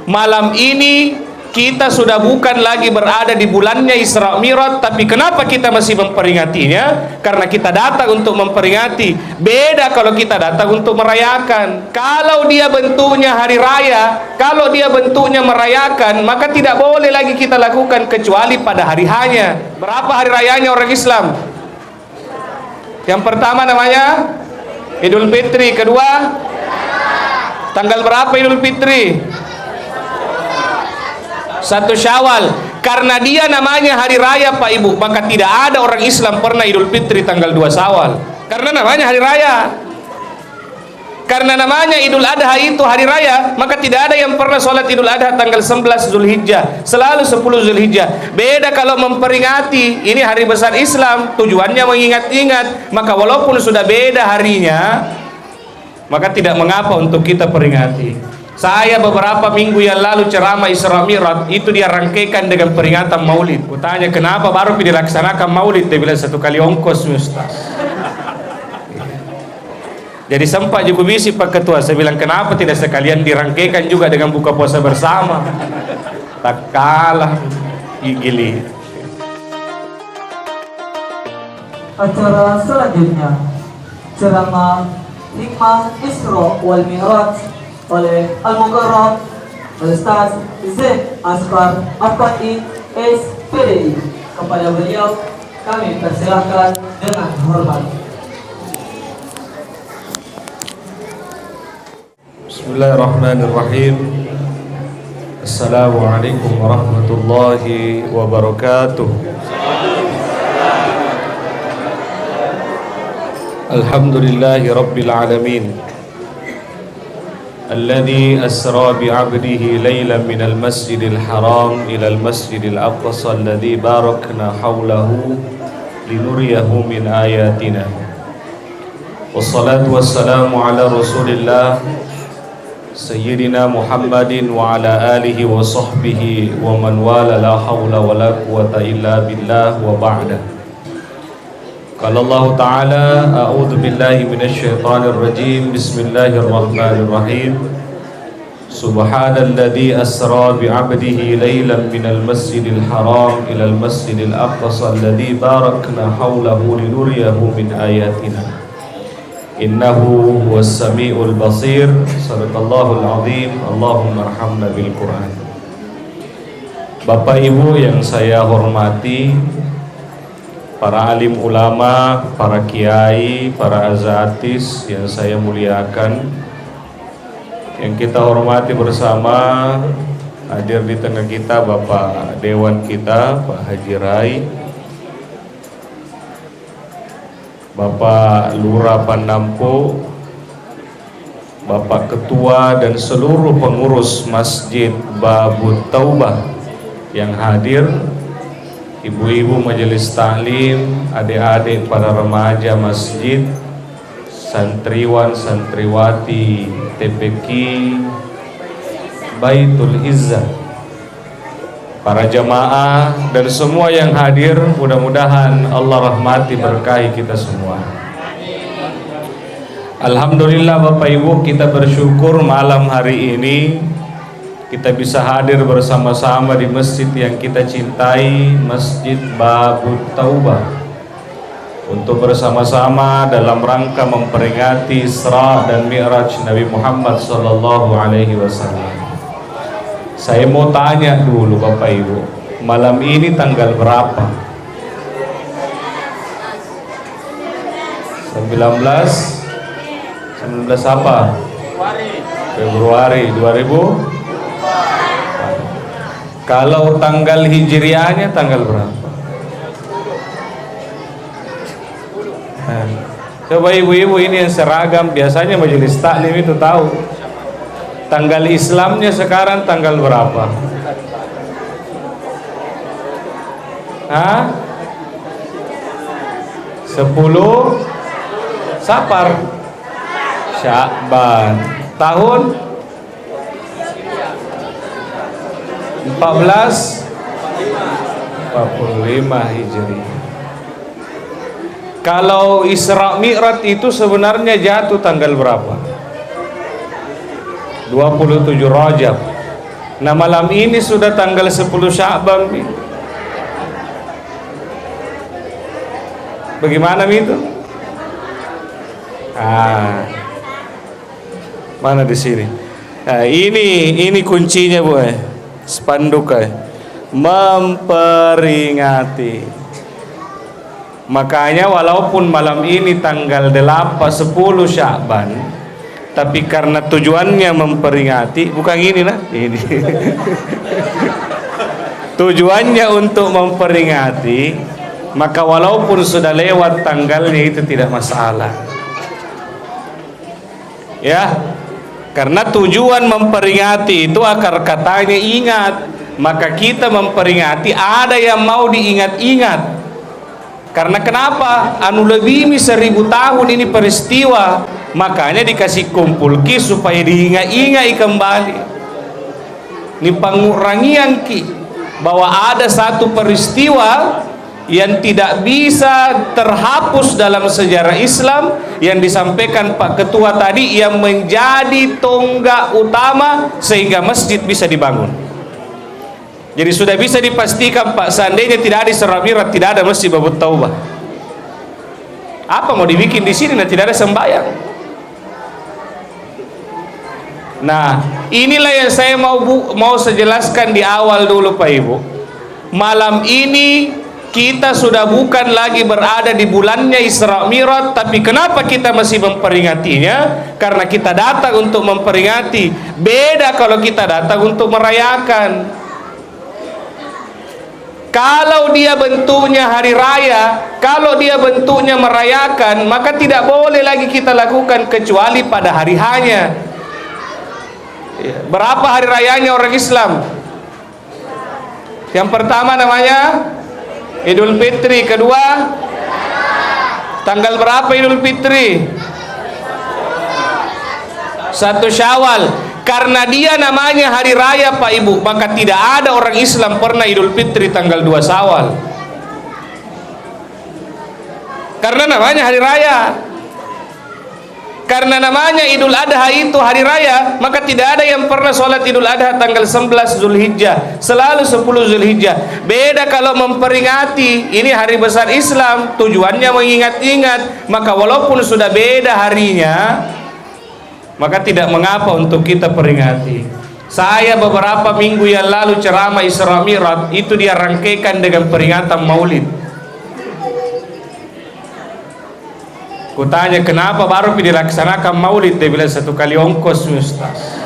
malam ini kita sudah bukan lagi berada di bulannya Isra Mi'raj, tapi kenapa kita masih memperingatinya? Karena kita datang untuk memperingati. Beda kalau kita datang untuk merayakan. Kalau dia bentuknya hari raya, kalau dia bentuknya merayakan, maka tidak boleh lagi kita lakukan kecuali pada hari hanya. Berapa hari rayanya orang Islam? Yang pertama namanya Idul Fitri, kedua tanggal berapa Idul Fitri? 1 Syawal. Karena dia namanya hari raya Pak Ibu, maka tidak ada orang Islam pernah Idul Fitri tanggal 2 Syawal. Karena namanya hari raya. Karena namanya Idul Adha itu hari raya, maka tidak ada yang pernah sholat Idul Adha tanggal 11 Zulhijjah, selalu 10 Zulhijjah. Beda kalau memperingati, ini hari besar Islam, tujuannya mengingat-ingat, maka walaupun sudah beda harinya, maka tidak mengapa untuk kita peringati. Saya beberapa minggu yang lalu ceramah Isra Mi'raj itu dia rangkaikan dengan peringatan Maulid. Kutanya kenapa baru dilaksanakan Maulid? Dia bilang 1 kali ongkos Ustaz. Jadi sempat juga bisi Pak Ketua, saya bilang kenapa tidak sekalian dirangkaikan juga dengan buka puasa bersama? Tak kalah gili. Acara selanjutnya ceramah Hikmah Isra wal Mi'raj oleh Al-Mukarram Ustaz Z. Asfar Afai SPDI. Kepada beliau kami persilakan dengan hormat. Bismillahirrahmanirrahim. Assalamualaikum warahmatullahi wabarakatuh. Alhamdulillahi rabbil alamin, alladhi asra bi'abdihi laylan minal masjidil haram ilal masjidil aqsa alladhi barakna hawlahu linuriyahu min ayatina. Wassalatu wassalamu ala rasulillah Sayyidina Muhammadin wa ala alihi wa sahbihi wa man wala, la hawla wa la quwata illa billah wa ba'da. Qala Allah Ta'ala, a'udhu billahi minasyaitanir rajim, bismillahirrahmanirrahim. Subhanalladzi asra bi'abdihi laylan minal masjidil haram ilal masjidil aqsa alladzi barakna hawlahu linuriyahu min ayatina. Innahu huwas sami'ul basir. Sadaqallahul azim. Allahumma arhamna bil Quran. Bapak Ibu yang saya hormati, para alim ulama, para kiai, para azatis yang saya muliakan, yang kita hormati bersama, hadir di tengah kita Bapak Dewan kita, Pak Haji Rai, Bapak Lurah Pandampo, Bapak Ketua dan seluruh pengurus Masjid Babut Taubah yang hadir, ibu-ibu majelis taklim, adik-adik para remaja masjid, santriwan santriwati TPQ Baitul Izzah, para jamaah dan semua yang hadir, mudah-mudahan Allah rahmati berkahi kita semua. Alhamdulillah Bapak Ibu, kita bersyukur malam hari ini kita bisa hadir bersama-sama di masjid yang kita cintai, Masjid Babut Taubah, untuk bersama-sama dalam rangka memperingati Isra dan Mi'raj Nabi Muhammad SAW. Saya mau tanya dulu Bapak Ibu, malam ini tanggal berapa? 19 apa? Februari 2000. Kalau tanggal hijriahnya tanggal berapa? Coba ibu-ibu ini yang seragam, biasanya majelis taklim itu tahu. Tanggal Islamnya sekarang tanggal berapa? Hah? 10 Safar Sya'ban tahun 1445 Hijri. Kalau Isra Mi'raj itu sebenarnya jatuh tanggal berapa? 27 Rajab. Nah, malam ini sudah tanggal 10 Sya'ban. Bagaimana itu? Mana di sini? Nah, ini kuncinya, Bu. Spanduk memperingati. Makanya walaupun malam ini tanggal 10 Sya'ban, tapi karena tujuannya memperingati, bukan ini nah, ini. Tujuannya untuk memperingati, maka walaupun sudah lewat tanggalnya itu tidak masalah. Ya, karena tujuan memperingati itu akar katanya ingat. Maka kita memperingati, ada yang mau diingat-ingat. Karena kenapa? Anu lebih 1000 tahun ini peristiwa, makanya dikasih kumpul ki supaya diingat-ingat kembali. Ini pengurangian ki bahwa ada satu peristiwa yang tidak bisa terhapus dalam sejarah Islam yang disampaikan Pak Ketua tadi, yang menjadi tonggak utama sehingga masjid bisa dibangun. Jadi sudah bisa dipastikan Pak, seandainya tidak ada Isra Mi'raj, tidak ada Masjid Babut Taubah. Apa mau dibikin di sini? Nah, tidak ada sembahyang. Nah, inilah yang saya mau sejelaskan di awal dulu Pak Ibu. Malam ini kita sudah bukan lagi berada di bulannya Isra Mi'raj, tapi kenapa kita masih memperingatinya? Karena kita datang untuk memperingati. Beda kalau kita datang untuk merayakan. Kalau dia bentuknya hari raya, kalau dia bentuknya merayakan, maka tidak boleh lagi kita lakukan kecuali pada hari hanya. Berapa hari rayanya orang Islam? Yang pertama namanya Idul Fitri, kedua tanggal berapa Idul Fitri? 1 Syawal. Karena dia namanya hari raya Pak Ibu, maka tidak ada orang Islam pernah Idul Fitri tanggal 2 Syawal. Karena namanya hari raya. Karena namanya Idul Adha itu hari raya, maka tidak ada yang pernah sholat Idul Adha tanggal 11 Zulhijjah, selalu 10 Zulhijjah. Beda kalau memperingati, ini hari besar Islam, tujuannya mengingat-ingat, maka walaupun sudah beda harinya, maka tidak mengapa untuk kita peringati. Saya beberapa minggu yang lalu ceramah Isra Mi'raj, itu dia rangkaikan dengan peringatan Maulid. Kutanya kenapa baru dilaksanakan Maulid? Dia bilang 1 kali ongkos Ustaz.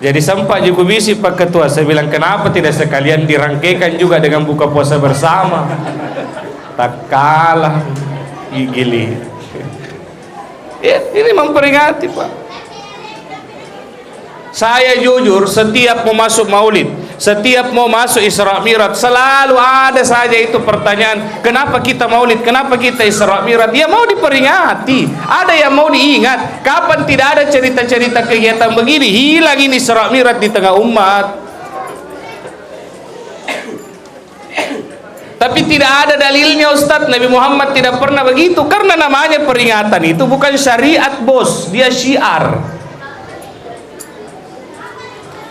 Jadi sempat juga bisi Pak Ketua, saya bilang kenapa tidak sekalian dirangkaikan juga dengan buka puasa bersama? Tak kalah gili. Ini memperingati Pak. Saya jujur, setiap mau masuk Maulid, setiap mau masuk Isra Mi'raj, selalu ada saja itu pertanyaan, kenapa kita Maulid, kenapa kita Isra Mi'raj? Ya mau diperingati, ada yang mau diingat. Kapan tidak ada cerita-cerita kegiatan begini? Hilang ini Isra Mi'raj di tengah umat. Tapi tidak ada dalilnya Ustadz, Nabi Muhammad tidak pernah begitu. Karena namanya peringatan itu bukan syariat bos, dia syiar.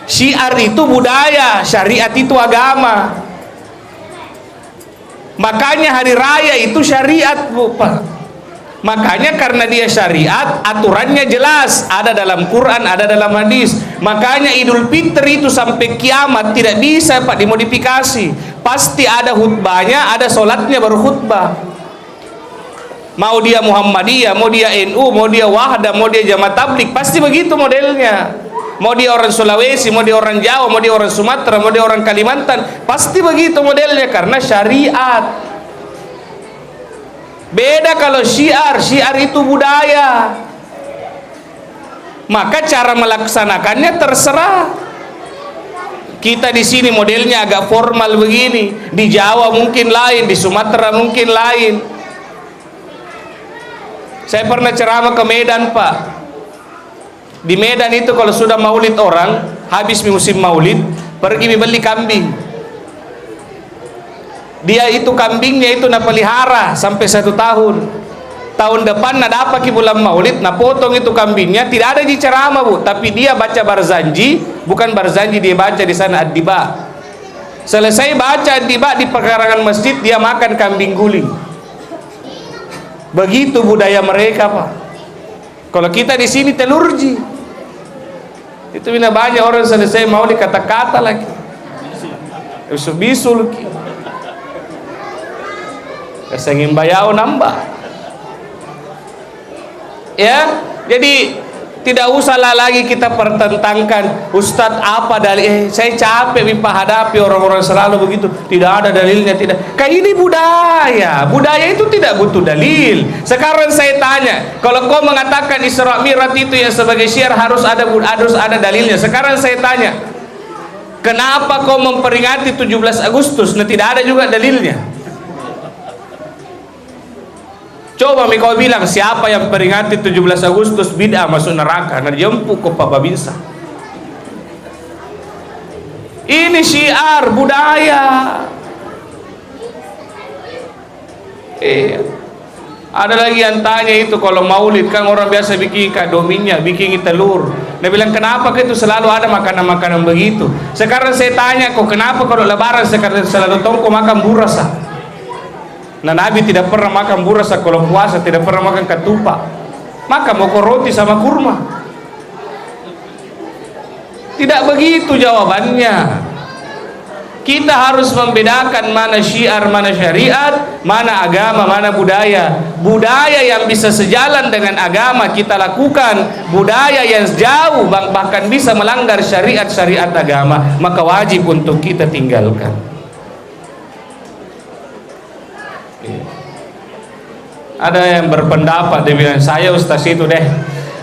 Syiar itu budaya, syariat itu agama. Makanya hari raya itu syariat Pak. Makanya karena dia syariat, aturannya jelas, ada dalam Quran, ada dalam hadis. Makanya Idul Fitri itu sampai kiamat tidak bisa Pak dimodifikasi. Pasti ada khutbahnya, ada sholatnya baru khutbah. Mau dia Muhammadiyah, mau dia NU, mau dia Wahda, mau dia Jamaah Tabligh, pasti begitu modelnya. Mau dia orang Sulawesi, mau dia orang Jawa, mau dia orang Sumatera, mau dia orang Kalimantan, pasti begitu modelnya karena syariat. Beda kalau syiar, syiar itu budaya. Maka cara melaksanakannya terserah. Kita di sini modelnya agak formal begini, di Jawa mungkin lain, di Sumatera mungkin lain. Saya pernah ceramah ke Medan Pak. Di Medan itu kalau sudah maulid orang, habis musim maulid, pergi beli kambing. Dia itu kambingnya itu napelihara sampai 1 tahun. tahun depan ada apa ki bulan Maulid, nah potong itu kambingnya, tidak ada di ceramah Bu, tapi dia baca Barzanji, bukan Barzanji, dia baca di sana Ad-Diba. Selesai baca Ad-Diba di pekarangan masjid, dia makan kambing guling. Begitu budaya mereka Pak. Kalau kita di sini telurji, itu bina banyak orang selesai Maulid kata-kata lagi, bisul kesengin bayau nambah. Ya, jadi tidak usahlah lagi kita pertentangkan Ustadz apa dalil. Saya capek hadapi orang-orang selalu begitu, tidak ada dalilnya, tidak. Kayak ini budaya itu tidak butuh dalil. Sekarang saya tanya, kalau kau mengatakan Isra Mi'raj itu yang sebagai syiar harus ada dalilnya. Sekarang saya tanya, kenapa kau memperingati 17 Agustus? Nah, tidak ada juga dalilnya. Coba kau bilang siapa yang peringati 17 Agustus bid'ah masuk neraka, nah jemput ke Pak Babinsa. Ini syiar budaya. Ada lagi yang tanya itu kalau Maulid kan orang biasa bikin dominya, bikin telur. Dia bilang kenapa itu selalu ada makanan-makanan begitu. Sekarang saya tanya kok kenapa kalau Lebaran sekarang selalu tongko makan burasa. Nah Nabi tidak pernah makan burasa kalau puasa, tidak pernah makan ketupat, maka mau roti sama kurma. Tidak begitu jawabannya. Kita harus membedakan mana syiar, mana syariat, mana agama, mana budaya. Budaya yang bisa sejalan dengan agama kita lakukan, budaya yang jauh bahkan bisa melanggar syariat-syariat agama, maka wajib untuk kita tinggalkan. Ada yang berpendapat, dia bilang saya ustaz itu deh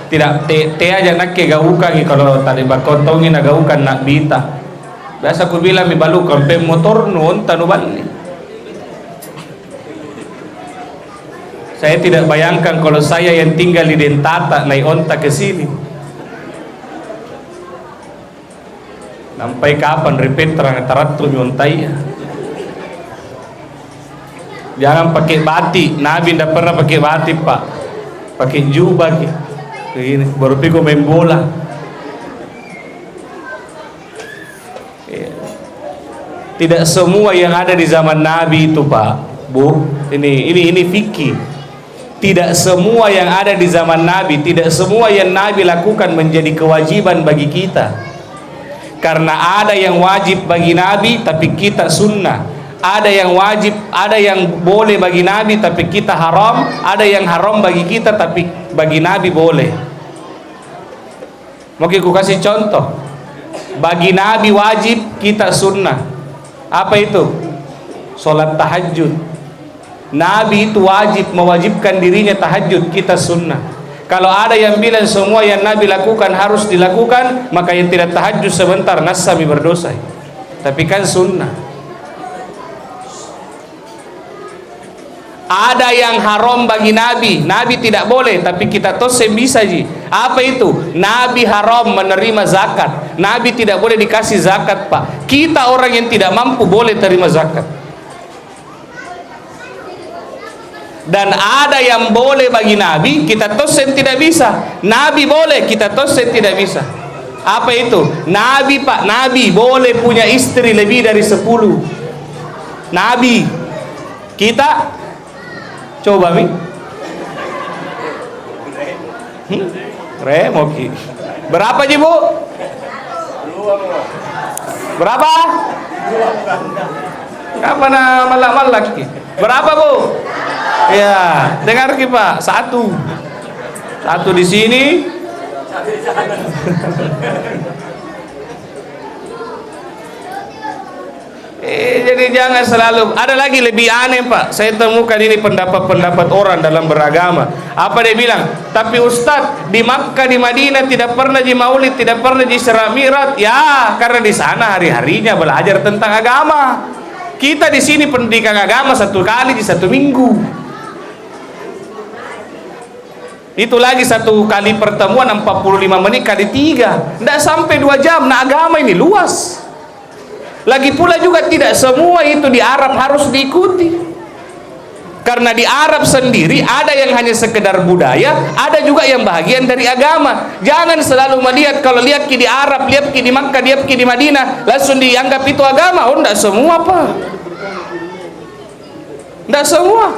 tidak te aja nak ke gaukan kalau tadi bakotongin na gaukan nak bita. Biasa aku bilang mi balu kampe motor nun tanu balik. Saya tidak bayangkan kalau saya yang tinggal di Dentata naik onta ke sini. Sampai kapan repeat terang-terang nyontai ya. Jangan pakai batik. Nabi tidak pernah pakai batik Pak, pakai jubah begini, baru pergi main bola. Tidak semua yang ada di zaman Nabi itu Pak Bu, ini fikih. Tidak semua yang ada di zaman Nabi, tidak semua yang Nabi lakukan menjadi kewajiban bagi kita. Karena ada yang wajib bagi Nabi tapi kita sunnah. Ada yang wajib, ada yang boleh bagi Nabi tapi kita haram, ada yang haram bagi kita tapi bagi Nabi boleh. Mungkin aku kasih contoh. Bagi Nabi wajib, kita sunnah. Apa itu? Salat tahajud. Nabi itu wajib, mewajibkan dirinya tahajud, kita sunnah. Kalau ada yang bilang semua yang Nabi lakukan harus dilakukan, maka yang tidak tahajud sebentar nasami berdosa. Tapi kan sunnah. Ada yang haram bagi Nabi, Nabi tidak boleh, tapi kita tosem bisa ji. Apa itu? Nabi haram menerima zakat, Nabi tidak boleh dikasih zakat Pak. Kita orang yang tidak mampu boleh terima zakat. Dan ada yang boleh bagi Nabi, kita tosem tidak bisa. Nabi boleh, kita tosem tidak bisa. Apa itu? Nabi Pak, Nabi boleh punya istri lebih dari 10. Nabi. Kita coba mi remoki berapa ji Bu? Berapa? Apa nama malak ki? Berapa Bu? Ya dengar ki Pak, satu di sini. Jadi jangan selalu. Ada lagi lebih aneh Pak, saya temukan ini pendapat-pendapat orang dalam beragama. Apa dia bilang? Tapi Ustadz di Makkah, di Madinah tidak pernah di Maulid, tidak pernah di Isra Mi'raj. Ya karena di sana hari-harinya belajar tentang agama. Kita di sini pendidikan agama 1 kali di 1 minggu. Itu lagi 1 kali pertemuan 45 menit kali 3, tidak sampai 2 jam. Nah agama ini luas. Lagi pula juga tidak semua itu di Arab harus diikuti. Karena di Arab sendiri ada yang hanya sekedar budaya, ada juga yang bagian dari agama. Jangan selalu melihat, kalau lihat di Arab, lihat di Makkah, lihat di Madinah, langsung dianggap itu agama. Oh, enggak semua, Pak. Enggak semua.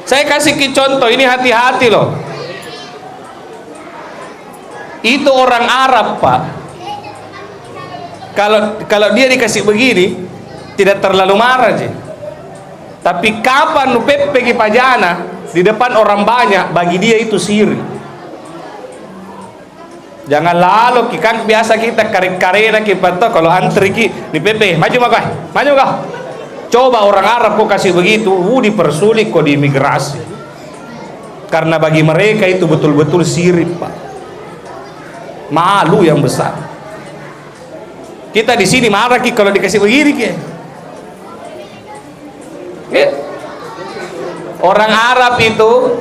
Saya kasih contoh, ini hati-hati loh. Itu orang Arab, Pak. Kalau dia dikasih begini, tidak terlalu marah aja. Tapi kapan nu pepe ki pajana di depan orang banyak, bagi dia itu siri. Jangan lalu ki kan biasa kita karek-karena ki pato kalau antri ki di pepe, maju kau. Coba orang Arab kok kasih begitu, dipersulit kok di imigrasi. Karena bagi mereka itu betul-betul sirip, Pak. Malu yang besar. Kita di sini marah ki kalau dikasih begini ki. Orang Arab itu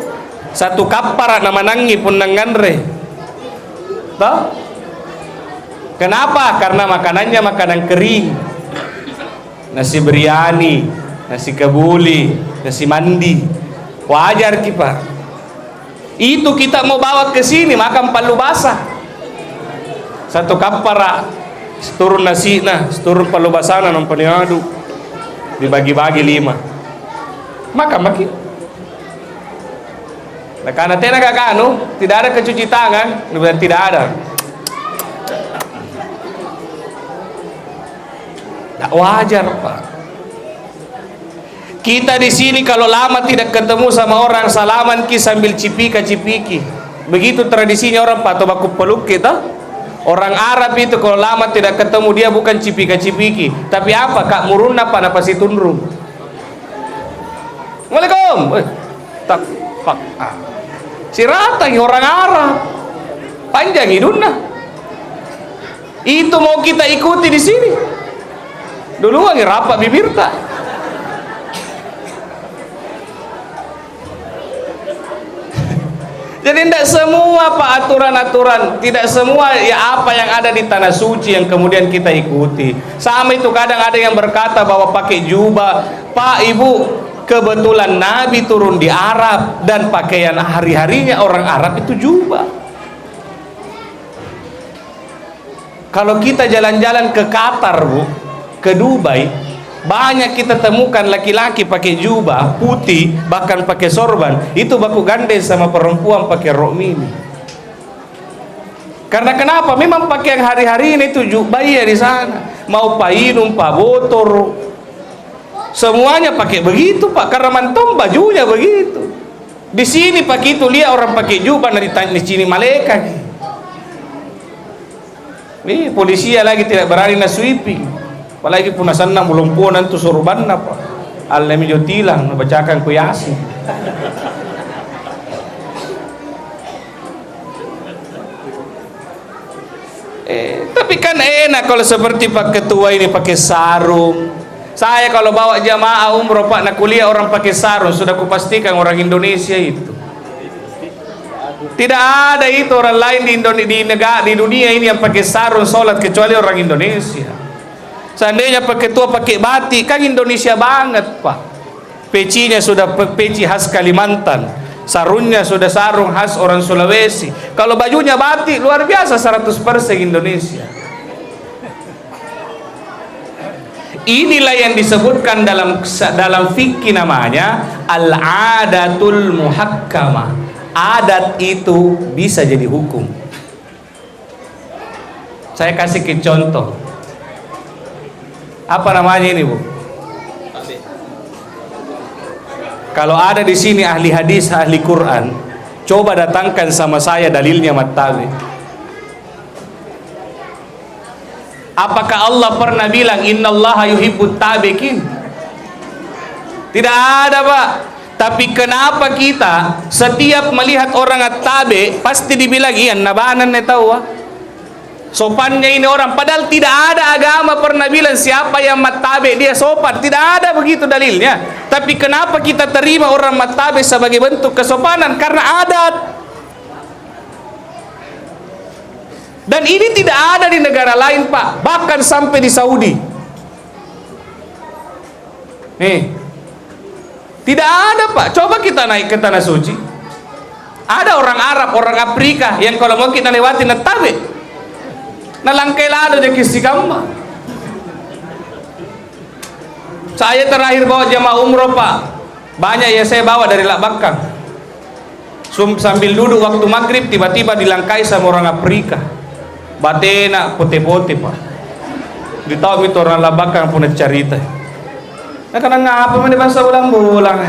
satu kapar nama nangi pun nanganre. Tahu? Kenapa? Karena makanannya makanan kering. Nasi biryani, nasi kabuli, nasi mandi. Wajar kita. Itu kita mau bawa ke sini makan palu basah. Satu kapar turun nasi nah, turun palu basah na nampani adu. Dibagi-bagi 5. Makan. Nah, karena tenaga kanu tidak ada kecuci tangan, tidak ada. Tak wajar, Pak. Kita di sini kalau lama tidak ketemu sama orang, salaman ki sambil cipika-cipiki. Begitu tradisinya orang Pak, atau baku peluk kita. Orang Arab itu kalau lama tidak ketemu, dia bukan cipika-cipiki, tapi apa? Kak muruna pada pasti tunrung. Waalaikum. Tak pak. Sirata orang Arab. Panjang hidungnya. Itu mau kita ikuti di sini. Dulu lagi rapat bibir tak. Jadi tidak semua Pak aturan-aturan, tidak semua ya apa yang ada di tanah suci yang kemudian kita ikuti. Sama itu kadang ada yang berkata bahwa pakai jubah, Pak Ibu, kebetulan Nabi turun di Arab dan pakaian hari-harinya orang Arab itu jubah. Kalau kita jalan-jalan ke Qatar, Bu, ke Dubai, banyak kita temukan laki-laki pakai jubah putih, bahkan pakai sorban. Itu baku gandeng sama perempuan pakai rok mini. Karena kenapa? Memang pakaian hari-hari ini itu jubah ya di sana. Mau painum, pak botor, semuanya pakai begitu, Pak. Karena mantong bajunya begitu. Di sini pakai itu lihat orang pakai jubah di sini malaikat. Nih polisi lagi tidak berani na sweeping. Apalagi pun nasanang belum punan tu sorban apa. Allah mijo tilang bacakan ku Yasin. Tapi kan enak kalau seperti Pak Ketua ini pakai sarung. Saya kalau bawa jamaah umroh Pak nak kuliah orang pakai sarung, sudah kupastikan orang Indonesia itu. Tidak ada itu orang lain di dunia ini yang pakai sarung sholat kecuali orang Indonesia. Seandainya Pak Ketua pakai batik, kan Indonesia banget, Pak. Pecinya sudah peci khas Kalimantan, sarungnya sudah sarung khas orang Sulawesi. Kalau bajunya batik luar biasa 100% Indonesia. Inilah yang disebutkan dalam fikih namanya al-adatul muhakkamah. Adat itu bisa jadi hukum. Saya kasih ke contoh. Apa namanya ini, Bu? Kalau ada di sini ahli hadis, ahli Quran, coba datangkan sama saya dalilnya Mattabi. Apakah Allah pernah bilang innallaha yuhibbut tabiqin? Tidak ada, Pak. Tapi kenapa kita setiap melihat orang at-tabi pasti dibilang iya nabanan ne tahu sopannya ini orang, padahal tidak ada agama pernah bilang siapa yang at-tabi dia sopan, tidak ada begitu dalilnya. Tapi kenapa kita terima orang at-tabi sebagai bentuk kesopanan? Karena adat. Dan ini tidak ada di negara lain, Pak, bahkan sampai di Saudi. Nih, Tidak ada Pak. Coba kita naik ke tanah suci. Ada orang Arab, orang Afrika yang kalau mau kita lewati natabe, nalangkai lado di kisikamba. Saya terakhir bawa jamaah umroh Pak, banyak yang saya bawa dari Lakbakang. Sambil duduk waktu maghrib tiba-tiba dilangkai sama orang Afrika. Batena putih-putih Pak. Ditahu itu orang Lakbakang punya cerita. Nah karena ngapa mana bahasa ulang-ulang.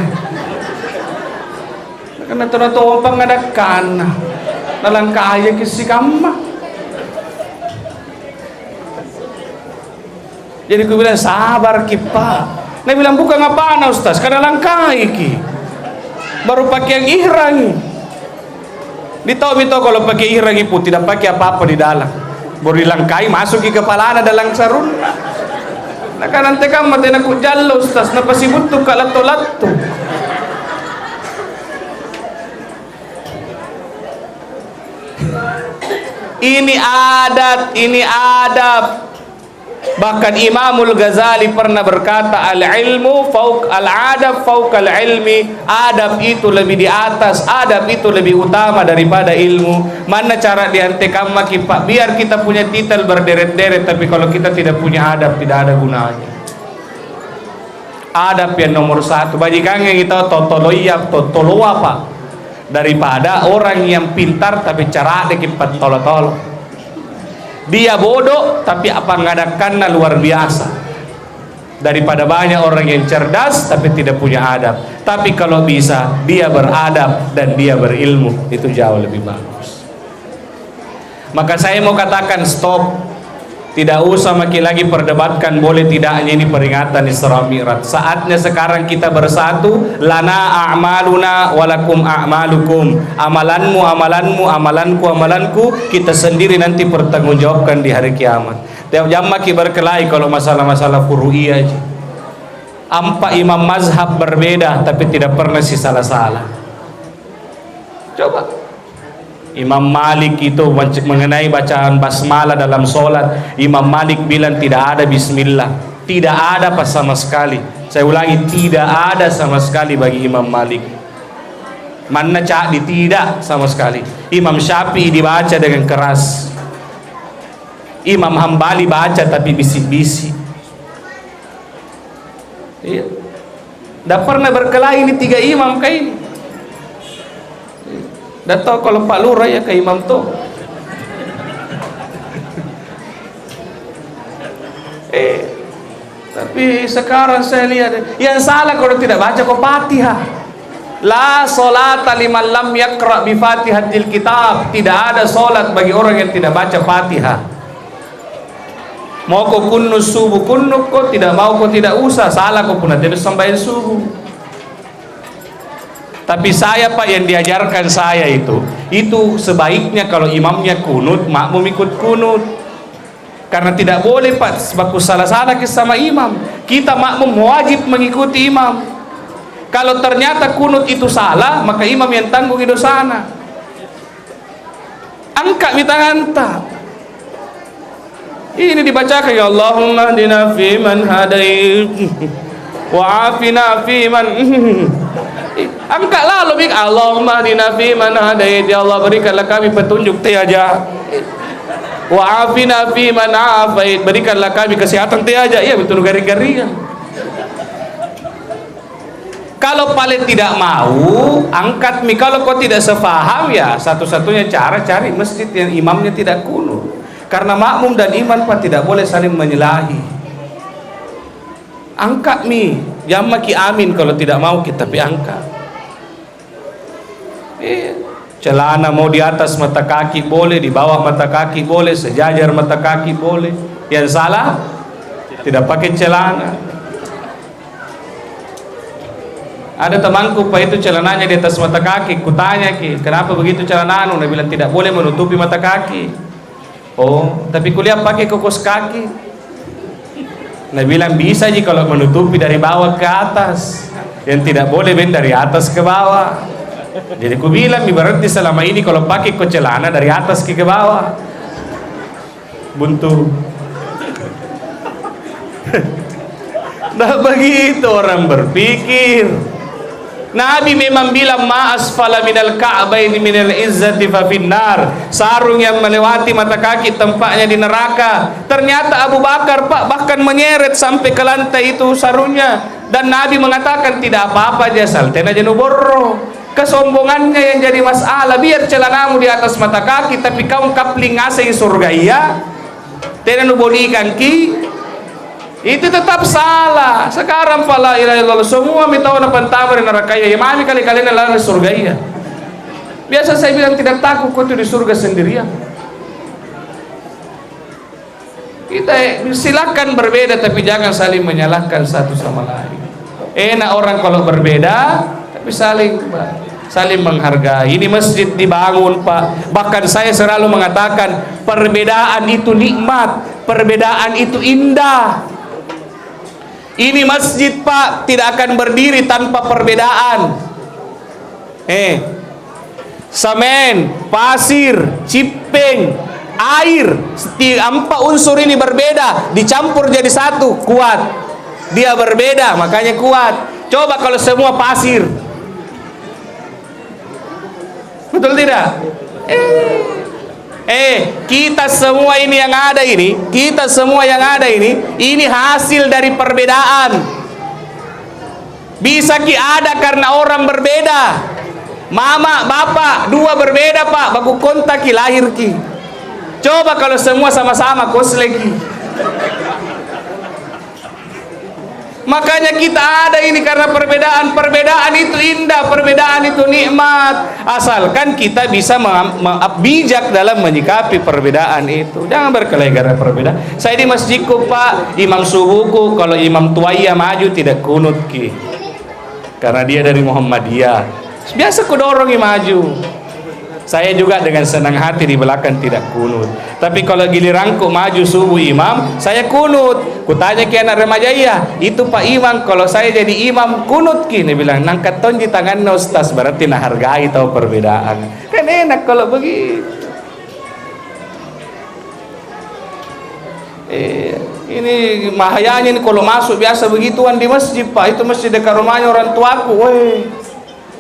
Nah karena tumpang ada kana. Nalangkai kisikamba. Jadi aku bilang sabar kipa. Nah bilang bukan apa Ustaz, karena langkai ki. Baru pakai yang ihrangi. Ditahu kalau pakai ihrangi pun tidak pakai apa-apa di dalam. Baru dilangkai masuk ke kepala ada dalam sarun. Nah kan nanti kan mati nak jallo Ustaz, napa sibut tu kalato-lato. Ini adat, ini adab. Bahkan Imamul Ghazali pernah berkata, al-ilmu fauq al-adab fauq al-ilmi. Adab itu lebih di atas, adab itu lebih utama daripada ilmu. Mana cara diantekan maki Pak? Biar kita punya titel berderet-deret, tapi kalau kita tidak punya adab, tidak ada gunanya. Adab yang nomor satu. Bajikan yang kita totoloa Pak, daripada orang yang pintar tapi cara dekipat tolo-tolo. Dia bodoh tapi apa ngadakannya luar biasa, daripada banyak orang yang cerdas tapi tidak punya adab. Tapi kalau bisa dia beradab dan dia berilmu, itu jauh lebih bagus. Maka saya mau katakan stop. Tidak usah makin lagi perdebatkan boleh tidaknya ini peringatan Isra Mi'raj. Saatnya sekarang kita bersatu. Lana a'maluna walakum a'malukum. Amalanmu amalanmu, amalanku amalanku. Kita sendiri nanti pertanggungjawabkan di hari kiamat. Tiap jam makin berkelahi kalau masalah-masalah furu'iyah aja. Empat imam mazhab berbeda tapi tidak pernah si salah-salah. Coba Imam Malik itu mengenai bacaan basmalah dalam solat, Imam Malik bilang tidak ada bismillah, tidak ada pas sama sekali. Saya ulangi, tidak ada sama sekali bagi Imam Malik. Mana cak di tidak sama sekali. Imam Syafi'i dibaca dengan keras, Imam Hambali baca tapi bisik-bisik. Iya. Tidak pernah berkelahi ini tiga imam kayak ini. Dan tahu kalau Pak Lurah ya ke imam tuh. Tapi sekarang saya lihat yang salah kalau tidak baca kok Fatihah. La salata liman lam yaqra bi Fatihatil kitab. Tidak ada salat bagi orang yang tidak baca Fatihah. Mau kau kunus subuh kunuk kok, tidak mau kau tidak usah. Salah kau pun tidak sampai subuh. Tapi saya Pak yang diajarkan saya itu sebaiknya kalau imamnya kunut, makmum ikut kunut. Karena tidak boleh Pak sebaku salah-salah sama imam. Kita makmum wajib mengikuti imam. Kalau ternyata kunut itu salah, maka imam yang tanggung itu sana. Angkat di tangan tak. Ini dibacakan ya Allahumma hdina fi man hadait wa afina fi man. Angkatlah lebih, Allahumma hdina fi man hadait, ya Allah berikanlah kami petunjuk tiaja. Wa afina fi man afait, berikanlah kami kesehatan tiaja. Ya betul garing-garingan. Kalau paling tidak mau angkat mi, kalau kau tidak sepaham ya satu-satunya cara cari masjid yang imamnya tidak kunut. Karena makmum dan imam Pak tidak boleh saling menyalahi. Angkat mi, jangan maki amin kalau tidak mau kita tapi angkat. Celana mau di atas mata kaki boleh, di bawah mata kaki boleh, sejajar mata kaki boleh. Yang salah tidak pakai celana. Ada temanku Pak itu celananya di atas mata kaki. Kutanya kenapa begitu celananya? Dia bilang tidak boleh menutupi mata kaki. Oh, tapi kuliah pakai kokos kaki. Dia bilang bisa sih kalau menutupi dari bawah ke atas. Yang tidak boleh dari atas ke bawah. Jadi aku bilang berarti selama ini kalau pakai celana dari atas ke bawah buntu. Nah begitu orang berpikir. Nabi memang bilang ma asfala minal ka'baini minal izzati fa finnar. Sarung yang melewati mata kaki tempatnya di neraka. Ternyata Abu Bakar Pak bahkan menyeret sampai ke lantai itu sarungnya. Dan Nabi mengatakan tidak apa-apa jasal tena jenuborro. Kesombongannya yang jadi masalah. Biar celanamu di atas mata kaki tapi kau kapling ngasih surga iya. Tena nubodikan ki. Itu tetap salah. Sekarang fala ilaha illallah semua mitaw na pantama di neraka ya. Mami kali-kali na lang di surga iya. Biasa saya bilang tidak takut kau itu di surga sendirian. Kita silakan berbeda tapi jangan saling menyalahkan satu sama lain. Enak orang kalau berbeda tapi saling menghargai. Ini masjid dibangun Pak. Bahkan saya selalu mengatakan perbedaan itu nikmat, perbedaan itu indah. Ini masjid Pak tidak akan berdiri tanpa perbedaan. Semen, pasir, cipeng, air, empat unsur ini berbeda, dicampur jadi satu, kuat. Dia berbeda, makanya kuat. Coba kalau semua pasir, betul tidak? Kita semua ini yang ada ini, ini hasil dari perbedaan. Bisa ada karena orang berbeda. Mama, bapak, dua berbeda Pak, baku kontak ki lahir ki. Coba kalau semua sama-sama kosleki. Makanya kita ada ini karena perbedaan. Perbedaan itu indah, perbedaan itu nikmat. Asalkan kita bisa bijak dalam menyikapi perbedaan itu. Jangan berkelahi karena perbedaan. Saya di masjidku Pak, imam subuhku kalau imam tuaya maju tidak kunut ki. Karena dia dari Muhammadiyah. Biasa ku dorongi maju. Saya juga dengan senang hati di belakang tidak kunut. Tapi kalau giliranku maju subuh imam, saya kunut. Kutanya ke anak remaja iya, itu Pak Imam kalau saya jadi imam kunut ki. Dia bilang nangkat ton di tangan ustaz berarti nah hargai tahu perbedaan. Kan enak kalau begitu. Ini mahayanya ini kalau masuk biasa begituan di masjid Pak. Itu masjid dekat rumahnya orang tuaku.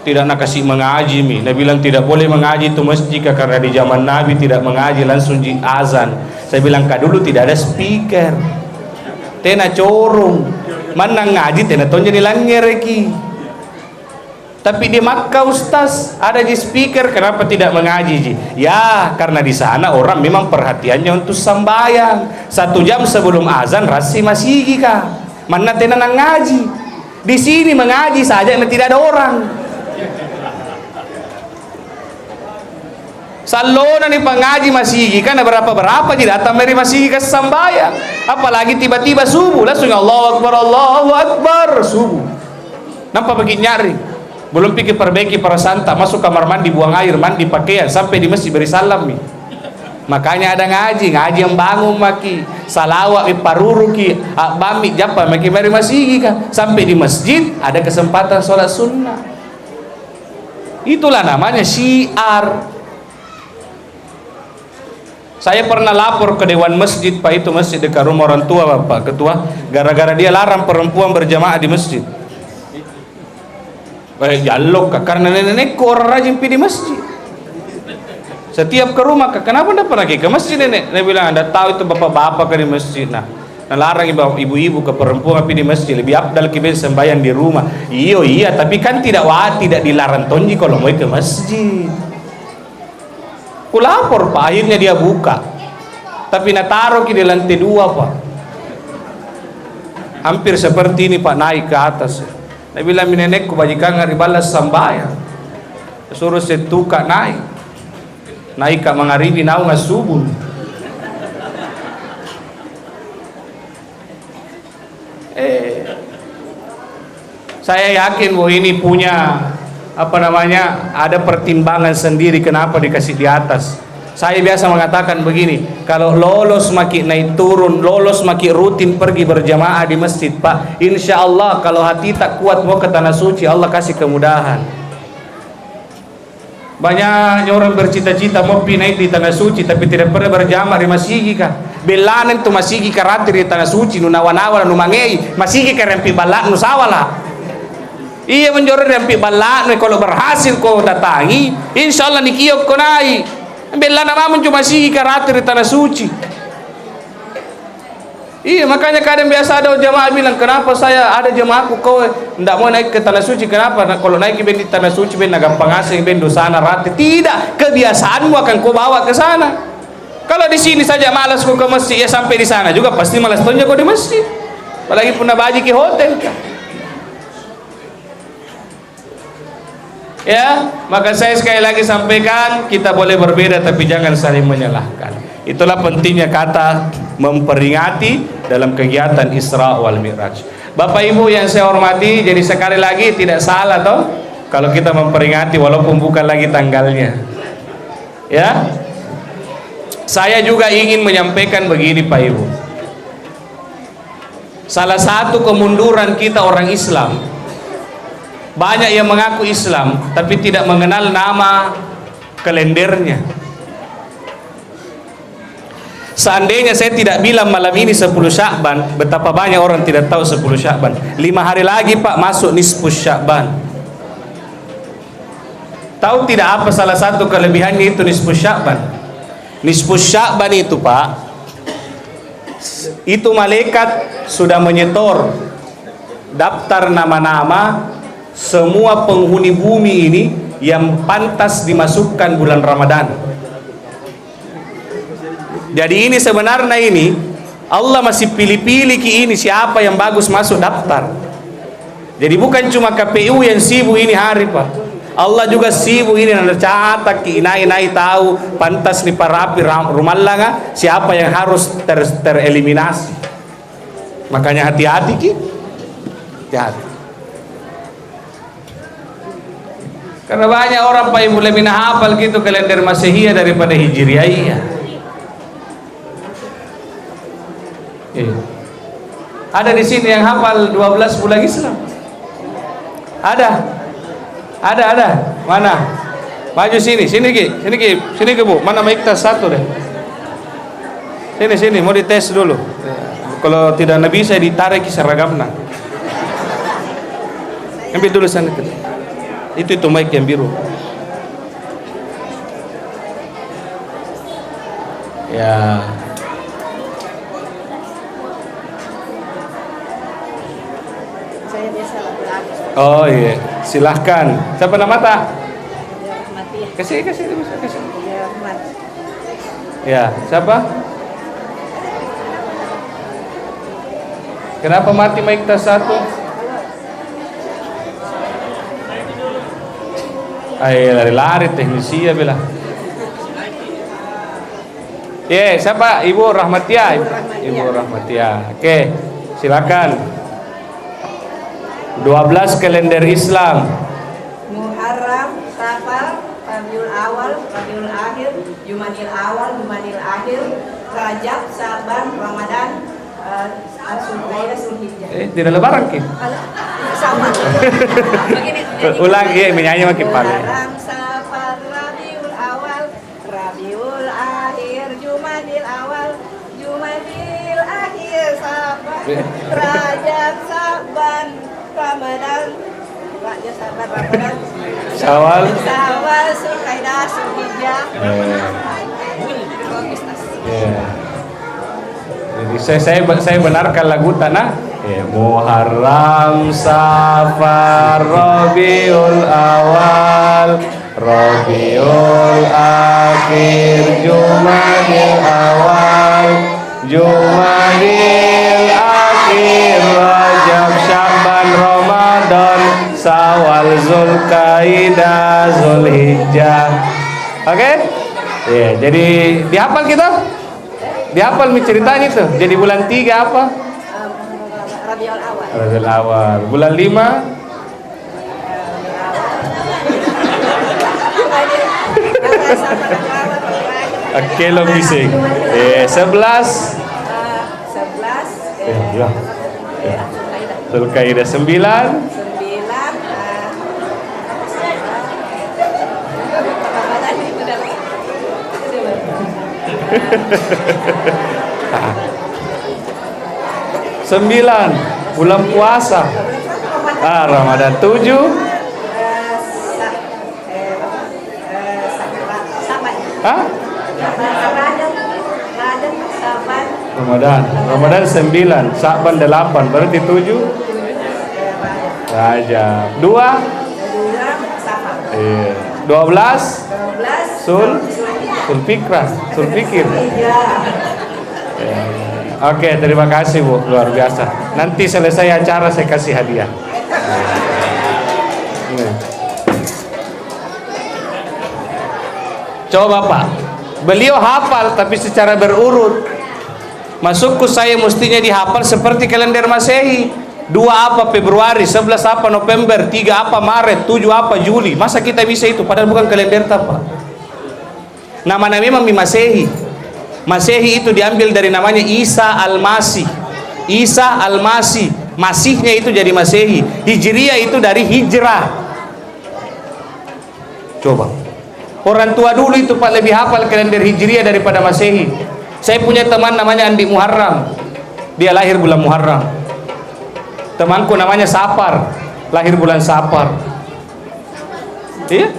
Tidak nak kasih mengaji mi. Nabi bilang tidak boleh mengaji itu masjid karena di zaman Nabi tidak mengaji langsung di azan. Saya bilang kak dulu tidak ada speaker. Tena corong. Mana ngaji tena tonja nilangereki. Tapi di Makkah Ustaz ada di speaker, kenapa tidak mengaji ji? Ya karena di sana orang memang perhatiannya untuk sembahyang. 1 jam sebelum azan rasi masih kah? Mana tena ngaji? Di sini mengaji saja tidak ada orang. Salona nih pengaji masih kan berapa jadi datang dari masih ke sembahyang. Apalagi tiba-tiba subuh langsung Allahu Akbar subuh. Nampak begini nyari. Belum pikir perbaiki para santa, masuk kamar mandi, buang air, mandi pakaian, sampai di masjid beri salam nih. Makanya ada ngaji yang bangun maki, salawat paruru ki, bami japa maki beri masih kan. Sampai di masjid ada kesempatan sholat sunnah. Itulah namanya syiar. Saya pernah lapor ke Dewan Masjid Pak, itu masjid dekat rumah orang tua Bapak Ketua, gara-gara dia larang perempuan berjamaah di masjid. Jalok karena nenek-nenekku orang rajin pergi di masjid. Setiap ke rumah, kenapa tidak pernah ke masjid nenek? Dia bilang anda tahu itu bapak-bapak ke di masjid. Nah larang ibu-ibu ke perempuan pergi di masjid, lebih abdal kita sembahyang di rumah. Iya tapi kan tidak dilarang tonji kalau mau ke masjid. Ku lapor Pak, akhirnya dia buka. Tapi taruh di lantai 2 Pak. Hampir seperti ini Pak, naik ke atas. Dia bilang nenekku bajikan ngari balas sambayang. Suruh setuka naik ke mangaribi nau ngasubun. Saya yakin bahwa ini punya ada pertimbangan sendiri kenapa dikasih di atas. Saya biasa mengatakan begini, kalau lolos makin naik turun, lolos makin rutin pergi berjamaah di masjid Pak, insya Allah kalau hati tak kuat mau ke tanah suci, Allah kasih kemudahan. Banyak orang bercita-cita mau naik di tanah suci tapi tidak pernah berjamaah di masjid kah? Belanan tu masjid karatir di tanah suci, nunawan-awan, numangei, masjid karempi balak nusawala. Iya menjoror dan balak kalau berhasil kau datangi, insya Allah nikiok kau naik. Bela nama cuma sih karater di tanah suci. Iya makanya kadang biasa ada jemaah bilang kenapa saya ada jemaahku kau tidak mau naik ke tanah suci, kenapa? Nah, kalau naik di tanah suci ben gampang asing ben dosana rati. Tidak, kebiasaanmu akan kau bawa ke sana. Kalau di sini saja malas kau ke masjid, ya sampai di sana juga pasti malas tonjok kau di masjid. Apalagi pun baji ke hotel kan. Ya, maka saya sekali lagi sampaikan, kita boleh berbeda tapi jangan saling menyalahkan. Itulah pentingnya kata memperingati dalam kegiatan Isra wal Mi'raj. Bapak Ibu yang saya hormati, jadi sekali lagi tidak salah toh kalau kita memperingati walaupun bukan lagi tanggalnya. Ya. Saya juga ingin menyampaikan begini Pak Ibu. Salah satu kemunduran kita orang Islam, banyak yang mengaku Islam tapi tidak mengenal nama kalendernya. Seandainya saya tidak bilang malam ini 10 Sya'ban, betapa banyak orang tidak tahu 10 Sya'ban. 5 hari lagi Pak masuk nisfus Sya'ban. Tahu tidak apa salah satu kelebihannya itu nisfus Sya'ban? Nisfus Sya'ban itu Pak, itu malaikat sudah menyetor daftar nama-nama semua penghuni bumi ini yang pantas dimasukkan bulan Ramadan. Jadi ini sebenarnya ini Allah masih pilih-pilih ini siapa yang bagus masuk daftar. Jadi bukan cuma KPU yang sibuk ini hari Pak, Allah juga sibuk ini dan catat inai tahu pantas nih parapi rumallanga siapa yang harus tereliminasi. Makanya hati-hati Ki, hati-hati. Karena banyak orang Pak Ibu lebih hafal gitu kalender Masehiyah daripada Hijriah. Ada di sini yang hafal 12 bulan Islam? Ada. Mana? Maju sini Ki. Sini ke Bu. Mana mic tas satu deh. Sini mau dites dulu. Kalau tidak bisa ditarik seragamnya. Ambil dulu sana. Itu mic yang biru. Ya. Saya biasa lagu-lagu. Oh iya, silahkan. Siapa nama tak? Kasih. Ya, siapa? Kenapa mati mic tas satu? Ayo lari-lari teknisi ya bila. Siapa? Ibu Rahmatia. Ibu Rahmatia. Oke, silakan. 12 kalender Islam. Muharram, Safar, Rabiul Awal, Rabiul Akhir, Jumadil Awal, Jumadil Akhir, Rajab, Saban, Ramadan, Zulhijjah, Zulhijjah. Tidak lebaran Ki. Sama. Begini. Ulang menyanyi makin paling. Muharram, Safar, Rabiul Awal, Rabiul Akhir, Jumadil Awal, Jumadil Akhir, Saban, Rajab, Saban, Ramadan, Rajab, Saban, Ramadan, Syawal, Zulhijjah, Zulhijjah. Jadi saya benarkan lagu tanah. Muharram, Safar, Rabiul Awal, Rabiul Akhir, Jumadil Awal, Jumadil Akhir, Rajab, Syaban, Ramadan, Syawal, Zulkaidah, Zulhijjah. Oke? Jadi dihafal kita? Dihafal ceritanya itu. Jadi bulan 3 apa? Rabiul Awal. Rabiul Awal. Bulan 5? Oke, lo bising. 11. Zulkaidah 9. Sembilan bulan puasa. Ramadan 7. Hah? Ramadan 9, Sya'ban 8, berarti 7 Rajab. 2 12 Sulfikir. Oke, terima kasih Bu, luar biasa. Nanti selesai acara saya kasih hadiah. Coba Pak, beliau hafal tapi secara berurut. Masukku saya mestinya dihafal seperti kalender Masehi. 2 apa Februari, 11 apa November, 3 apa Maret, 7 apa Juli. Masa kita bisa itu? Padahal bukan kalender Pak. Nama-nama memang di Masehi. Masehi itu diambil dari namanya Isa Al-Masih. Isa Al-Masih, Masihnya itu jadi Masehi. Hijriah itu dari hijrah. Coba. Orang tua dulu itu Pak lebih hafal kalender Hijriah daripada Masehi. Saya punya teman namanya Andi Muharram. Dia lahir bulan Muharram. Temanku namanya Sapar, lahir bulan Sapar. Iya?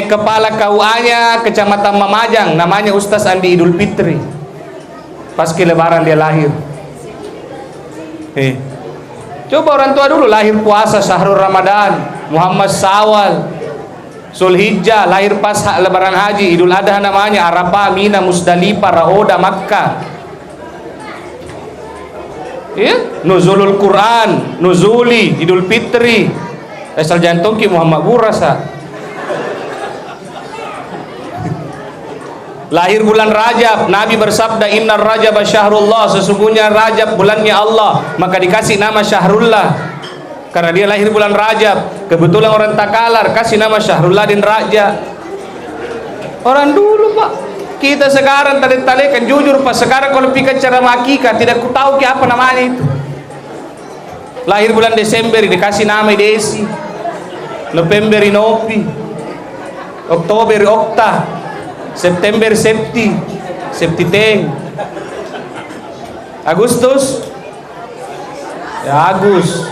Kepala KUA-nya Kecamatan Mamajang namanya Ustaz Andi Idul Fitri. Pas ke lebaran dia lahir. Coba orang tua dulu lahir puasa Syahrul Ramadan, Muhammad Sawal, Zulhijjah, lahir pas lebaran haji, Idul Adha namanya Arafah, Mina, Musdalifah, Rahoda, Makkah. Ya, Nuzulul Quran, Nuzuli, Idul Fitri. Asal jantung ki Muhammad Burasa. Lahir bulan Rajab, Nabi bersabda innar Rajab syahrullah, sesungguhnya Rajab bulannya Allah, maka dikasih nama Syahrullah. Karena dia lahir bulan Rajab. Kebetulan orang Takalar kasih nama Syahruladin Raja. Orang dulu Pak, kita sekarang tadi-tadi jujur Pak, sekarang kalau pikir cara makika tidak tahu ke apa namanya itu. Lahir bulan Desember dikasih nama Desi, November Nopi, Oktober Okta, September Septi, Septiteng, Agustus ya Agus,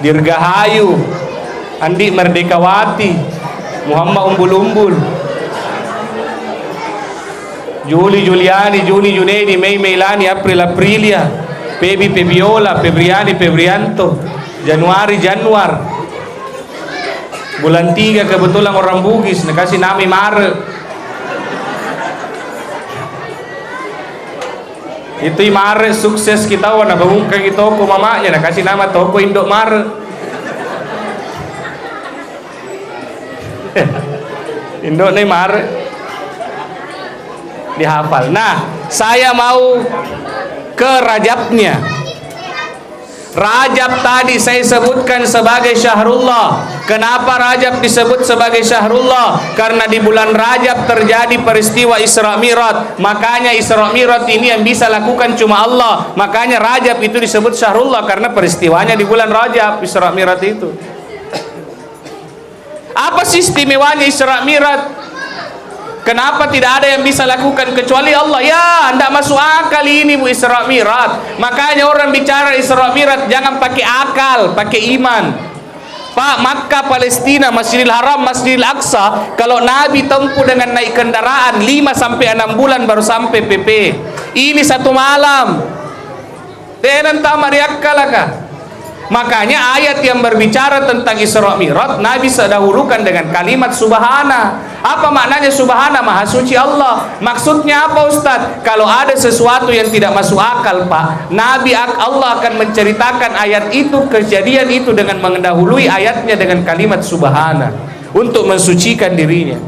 Dirgahayu, Andi Merdekawati, Muhammad Umbul-Umbul, Juli Juliani, Juni Junedi, Mei Meilani, April Aprilia, Pebi Pebiola, Febriani Febrianto, Januari Januar. Bulan 3 kebetulan orang Bugis, dikasih nama Mare. Itu Mare sukses kita wana bungka di toko mamanya, dikasih nama toko Indok Mare. Indok nih Mare. Dihafal. Nah, saya mau ke Rajabnya. Rajab tadi saya sebutkan sebagai Syahrullah. Kenapa Rajab disebut sebagai Syahrullah? Karena di bulan Rajab terjadi peristiwa Isra Mi'raj. Makanya Isra Mi'raj ini yang bisa lakukan cuma Allah. Makanya Rajab itu disebut Syahrullah karena peristiwanya di bulan Rajab, Isra Mi'raj itu. Apa sih istimewanya Isra Mi'raj? Kenapa tidak ada yang bisa lakukan kecuali Allah? Ya, tidak masuk akal ini Bu Isra Mi'raj. Makanya orang bicara Isra Mi'raj jangan pakai akal, pakai iman. Pak, Makkah, Palestina, Masjidil Haram, Masjidil Aqsa, kalau Nabi tempuh dengan naik kendaraan 5 sampai 6 bulan baru sampai PP. Ini 1 malam. Dan tamari akal kah? Makanya ayat yang berbicara tentang Isra Mi'raj Nabi dahulukan dengan kalimat subhana. Apa maknanya subhana? Maha suci Allah. Maksudnya apa Ustaz? Kalau ada sesuatu yang tidak masuk akal Pak, Nabi Allah akan menceritakan ayat itu, kejadian itu dengan mendahului ayatnya dengan kalimat subhana untuk mensucikan dirinya.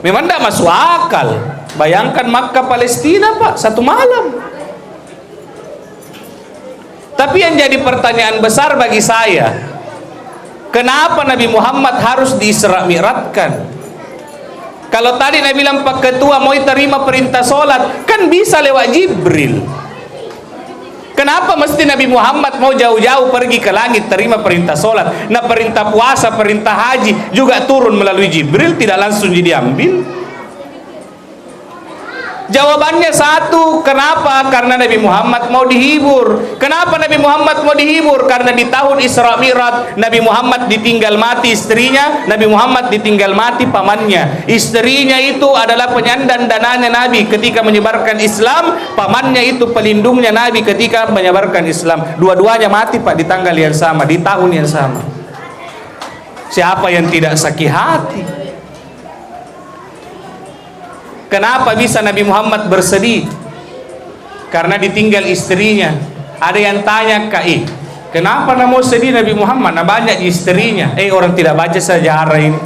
Memang tidak masuk akal. Bayangkan Makkah Palestina Pak 1 malam. Tapi yang jadi pertanyaan besar bagi saya, kenapa Nabi Muhammad harus diisra mi'rajkan? Kalau tadi Nabi bilang Pak Ketua mau terima perintah sholat, kan bisa lewat Jibril. Kenapa mesti Nabi Muhammad mau jauh-jauh pergi ke langit terima perintah sholat? Nah perintah puasa, perintah haji juga turun melalui Jibril, tidak langsung diambil. Jawabannya satu, kenapa? Karena Nabi Muhammad mau dihibur. Kenapa Nabi Muhammad mau dihibur? Karena di tahun Isra Mi'raj Nabi Muhammad ditinggal mati istrinya, Nabi Muhammad ditinggal mati pamannya. Istrinya itu adalah penyandang dananya Nabi ketika menyebarkan Islam, pamannya itu pelindungnya Nabi ketika menyebarkan Islam. Dua-duanya mati Pak di tanggal yang sama, di tahun yang sama. Siapa yang tidak sakit hati? Kenapa bisa Nabi Muhammad bersedih? Karena ditinggal istrinya. Ada yang tanya, kenapa mau sedih Nabi Muhammad? Nah banyak istrinya. Orang tidak baca sejarah ini.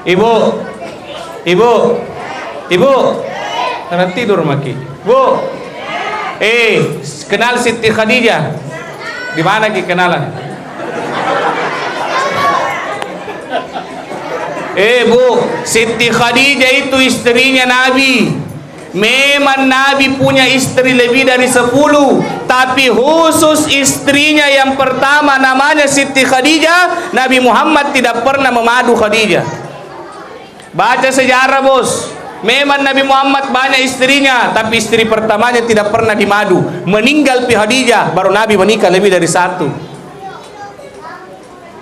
Ibu, karena tidur maki. Bu, kenal Siti Khadijah? Di mana kenalan? Bu, Siti Khadijah itu istrinya Nabi. Memang Nabi punya istri lebih dari 10, tapi khusus istrinya yang pertama namanya Siti Khadijah, Nabi Muhammad tidak pernah memadu Khadijah. Baca sejarah bos. Memang Nabi Muhammad banyak istrinya, tapi istri pertamanya tidak pernah dimadu. Meninggal pi Khadijah, baru Nabi menikah lebih dari 1.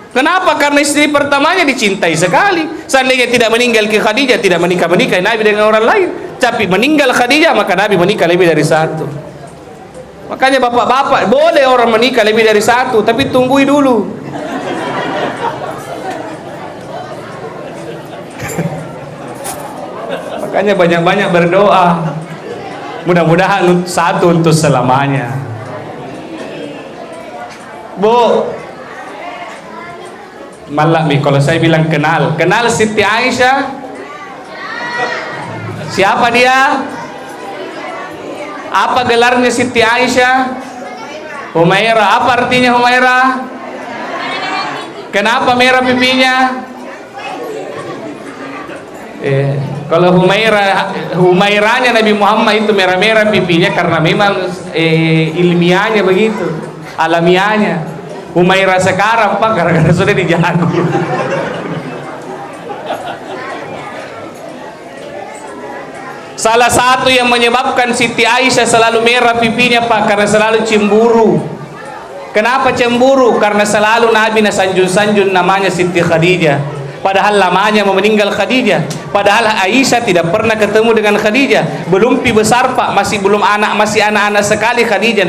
Kenapa? Karena istri pertamanya dicintai sekali. Seandainya tidak meninggal ke Khadijah, tidak menikah Nabi dengan orang lain. Tapi meninggal Khadijah, maka Nabi menikah lebih dari 1. Makanya bapak-bapak, boleh orang menikah lebih dari 1, tapi tunggui dulu. Makanya banyak-banyak berdoa. Mudah-mudahan 1 untuk selamanya. Bu, malah nih kalau saya bilang kenal Siti Aisyah. Siapa dia? Apa gelarnya Siti Aisyah? Humairah. Apa artinya Humairah? Kenapa merah pipinya? Kalau Humairahnya Nabi Muhammad itu merah-merah pipinya karena memang ilmiahnya begitu, alamiahnya. Humairah sekarang Pak gara-gara sudah dijago. Salah satu yang menyebabkan Siti Aisyah selalu merah pipinya Pak, karena selalu cemburu. Kenapa cemburu? Karena selalu Nabi sanjun-sanjun namanya Siti Khadijah. Padahal lamanya mau meninggal Khadijah. Padahal Aisyah tidak pernah ketemu dengan Khadijah. Belum pi besar Pak, masih anak-anak sekali Khadijah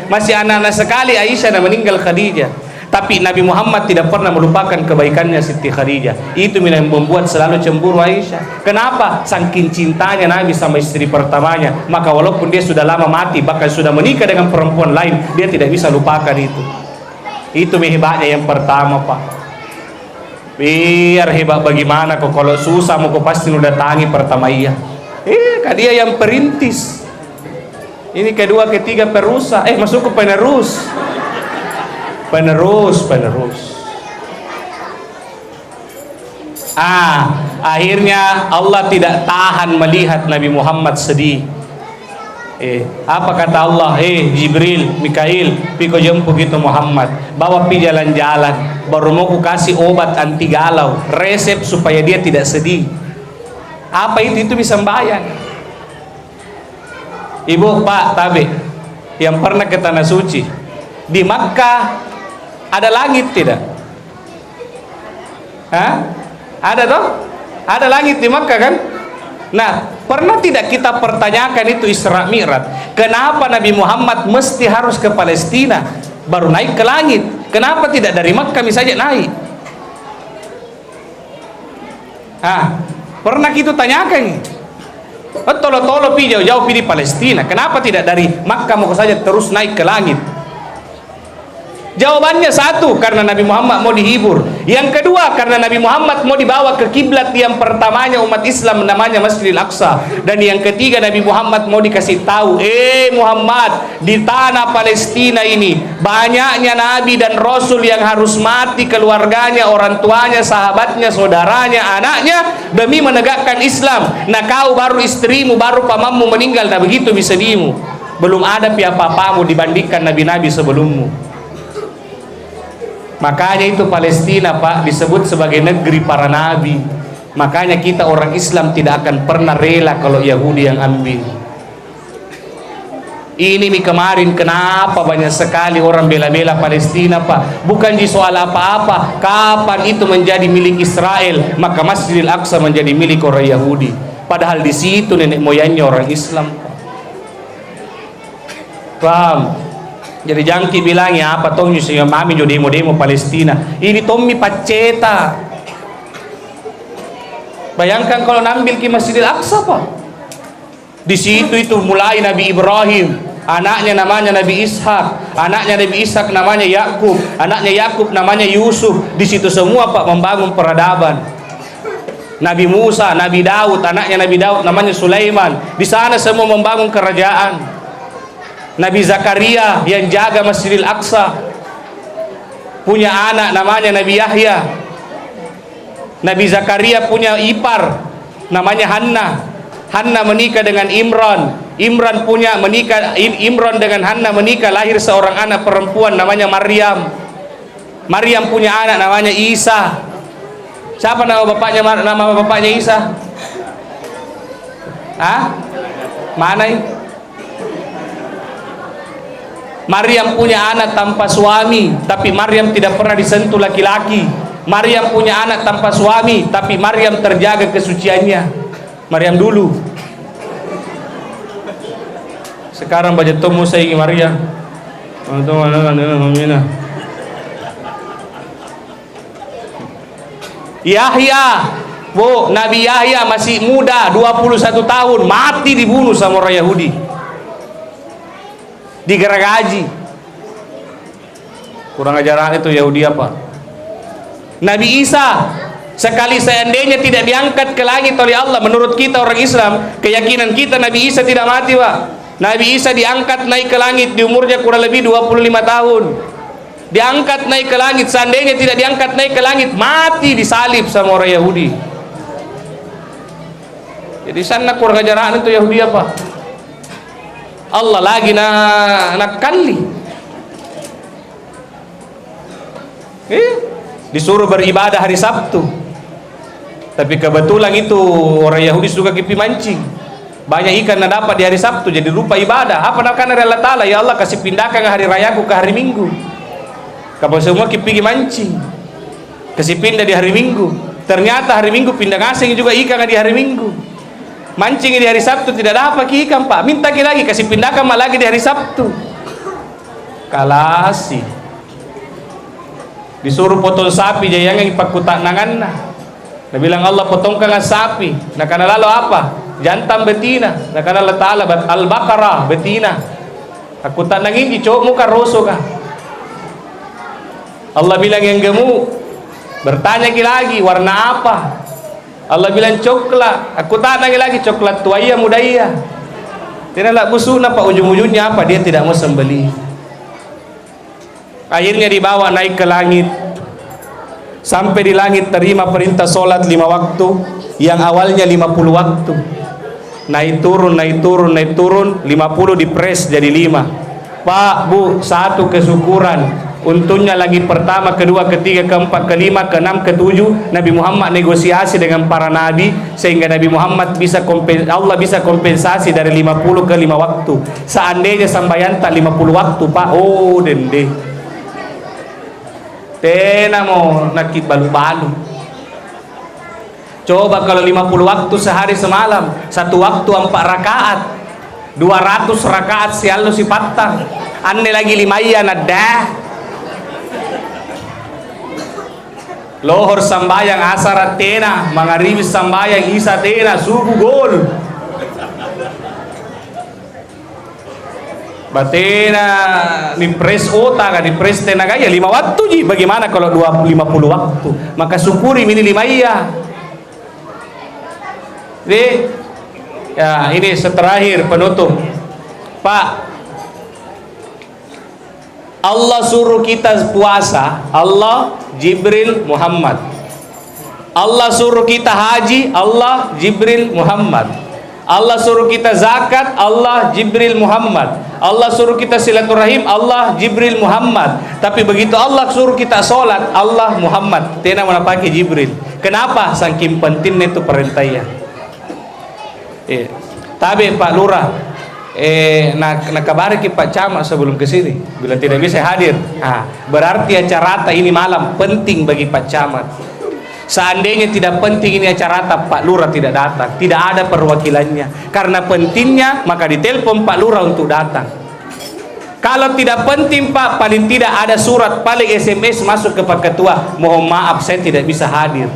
masih anak-anak sekali Aisyah meninggal Khadijah. Tapi Nabi Muhammad tidak pernah melupakan kebaikannya Siti Khadijah. Itu yang membuat selalu cemburu Aisyah. Kenapa? Saking cintanya Nabi sama istri pertamanya. Maka walaupun dia sudah lama mati, bahkan sudah menikah dengan perempuan lain, dia tidak bisa lupakan itu. Itu hebatnya yang pertama Pak. Biar hebat bagaimana kok, kalau susah mau kok pasti lu datangi pertama iya. Dia yang perintis. Ini kedua, ketiga perusak. Masuk ke penerus. Penerus. Akhirnya Allah tidak tahan melihat Nabi Muhammad sedih. Apa kata Allah? Jibril, Mikail, piko jemput gitu Muhammad, bawa pi jalan-jalan, baru mau ku kasih obat anti galau, resep supaya dia tidak sedih. Apa itu bisa membayang. Ibu, Pak, Tabe yang pernah ke Tanah Suci, di Makkah ada langit tidak? Ada toh? Ada langit di Makkah kan? Nah, pernah tidak kita pertanyakan itu Isra Mi'raj? Kenapa Nabi Muhammad mesti harus ke Palestina baru naik ke langit? Kenapa tidak dari Makkah misalnya naik? Pernah kita tanyakan? Tolo-tolo pi jauh-jauh pi di Palestina. Kenapa tidak dari Makkah mau saja terus naik ke langit? Jawabannya satu, karena Nabi Muhammad mau dihibur. Yang kedua, karena Nabi Muhammad mau dibawa ke kiblat yang pertamanya umat Islam namanya Masjidil Aqsa. Dan yang ketiga, Nabi Muhammad mau dikasih tahu, Muhammad, di tanah Palestina ini banyaknya nabi dan rasul yang harus mati, keluarganya, orang tuanya, sahabatnya, saudaranya, anaknya demi menegakkan Islam. Nah, kau baru istrimu, baru pamanmu meninggal, nah begitu bisa dimu. Belum ada apa-apamu dibandingkan nabi-nabi sebelummu. Makanya itu Palestina Pak disebut sebagai negeri para nabi. Makanya kita orang Islam tidak akan pernah rela kalau Yahudi yang ambil. Ini nih kemarin kenapa banyak sekali orang bela-bela Palestina, Pak? Bukan di soal apa-apa. Kapan itu menjadi milik Israel, maka Masjidil Aqsa menjadi milik orang Yahudi. Padahal di situ nenek moyangnya orang Islam, Pak. Paham? Jadi jangki bilangnya apa tong sih mami jo demo-demo Palestina. Ini Tommy paceta. Bayangkan kalau nambil ke Masjidil Aqsa, Pak. Di situ itu mulai Nabi Ibrahim, anaknya namanya Nabi Ishak, anaknya Nabi Ishak namanya Yakub, anaknya Yakub namanya Yusuf. Di situ semua, Pak, membangun peradaban. Nabi Musa, Nabi Daud, anaknya Nabi Daud namanya Sulaiman. Di sana semua membangun kerajaan. Nabi Zakaria yang jaga Masjidil Aqsa punya anak namanya Nabi Yahya. Nabi Zakaria punya ipar namanya Hanna. Hanna menikah dengan Imran. Imran dengan Hanna menikah, lahir seorang anak perempuan namanya Maryam. Maryam punya anak namanya Isa. Siapa nama bapaknya Isa? Hah? Mana ini? Maryam punya anak tanpa suami, tapi Maryam tidak pernah disentuh laki-laki. Maryam punya anak tanpa suami, tapi Maryam terjaga kesuciannya. Maryam dulu. Sekarang baca temu saya Maryam. Yahya, Bu, Nabi Yahya masih muda, 21 tahun, mati dibunuh sama orang Yahudi. Digeragaji. Kurang ajaran itu Yahudi apa? Nabi Isa, sekali seandainya tidak diangkat ke langit oleh Allah, menurut kita orang Islam, keyakinan kita Nabi Isa tidak mati, Pak. Nabi Isa diangkat naik ke langit di umurnya kurang lebih 25 tahun. Diangkat naik ke langit, seandainya tidak diangkat naik ke langit, mati disalib sama orang Yahudi. Jadi sana kurang ajaran itu Yahudi apa? Allah lagi nak kali. Disuruh beribadah hari Sabtu. Tapi kebetulan itu orang Yahudi suka kipi mancing. Banyak ikan yang dapat di hari Sabtu, jadi lupa ibadah. Apa nak karena Allah Ta'ala, ya Allah kasih pindahkan hari rayaku ke hari Minggu. Kamu semua kipi mancing, kasih pindah di hari Minggu. Ternyata hari Minggu pindah ngasing juga ikan di hari Minggu. Mancing di hari Sabtu tidak dapat ikan, Pak. Minta lagi kasih pindahkan malah lagi di hari Sabtu. Kalasi. Disuruh potong sapi jangan ipakutak nanganna. Dia bilang Allah potongkan sapi. Nah karena lalu apa? Jantan betina. Nah karena Allah Ta'ala Al-Baqarah betina. Aku tak nangin cowok muka roso kah? Allah bilang yang gemuk. Bertanya lagi warna apa? Allah bilang coklat. Aku tak nangin lagi coklat tuaya mudaya. Tidak nak busuna, Pak. Ujung-ujungnya apa? Dia tidak mau sembelih. Akhirnya dibawa naik ke langit. Sampai di langit terima perintah solat 5 waktu, yang awalnya 50 waktu. Naik turun 50 dipres jadi 5. Pak, Bu, 1 kesyukuran. Untungnya lagi pertama, kedua, ketiga, keempat, kelima, keenam, ketujuh Nabi Muhammad negosiasi dengan para nabi sehingga Nabi Muhammad Allah bisa kompensasi dari 50 ke 5 waktu. Seandainya sambayan tak 50 waktu, Pak, oh dende tena mau nakit balu-balu. Coba kalau 50 waktu sehari semalam, 1 waktu 4 rakaat, 200 rakaat sialu si patah. Anne lagi 5 iya nadah. Lohor sambayang asar tena, magharibi sambayang isa tena, subuh gol. Batena di pres otak, di pres tenaga ya 5 waktu ji. Bagaimana kalau 50 waktu? Maka syukuri ini 5 iya. Jadi ya ini terakhir penutup. Pak, Allah suruh kita puasa, Allah, Jibril, Muhammad. Allah suruh kita haji, Allah, Jibril, Muhammad. Allah suruh kita zakat, Allah, Jibril, Muhammad. Allah suruh kita silaturahim, Allah, Jibril, Muhammad. Tapi begitu Allah suruh kita sholat, Allah, Muhammad. Tena mana pakai Jibril. Kenapa? Saking pentingnya itu perintah ya. Tapi Pak Lurah, nak kabar ke Pak Camat sebelum ke sini, bilang tidak bisa hadir. Berarti acara ini malam penting bagi Pak Camat. Seandainya tidak penting ini acara, Pak Lurah tidak datang, tidak ada perwakilannya. Karena pentingnya, maka ditelepon Pak Lurah untuk datang. Kalau tidak penting Pak, paling tidak ada surat, paling SMS masuk ke Pak Ketua, mohon maaf saya tidak bisa hadir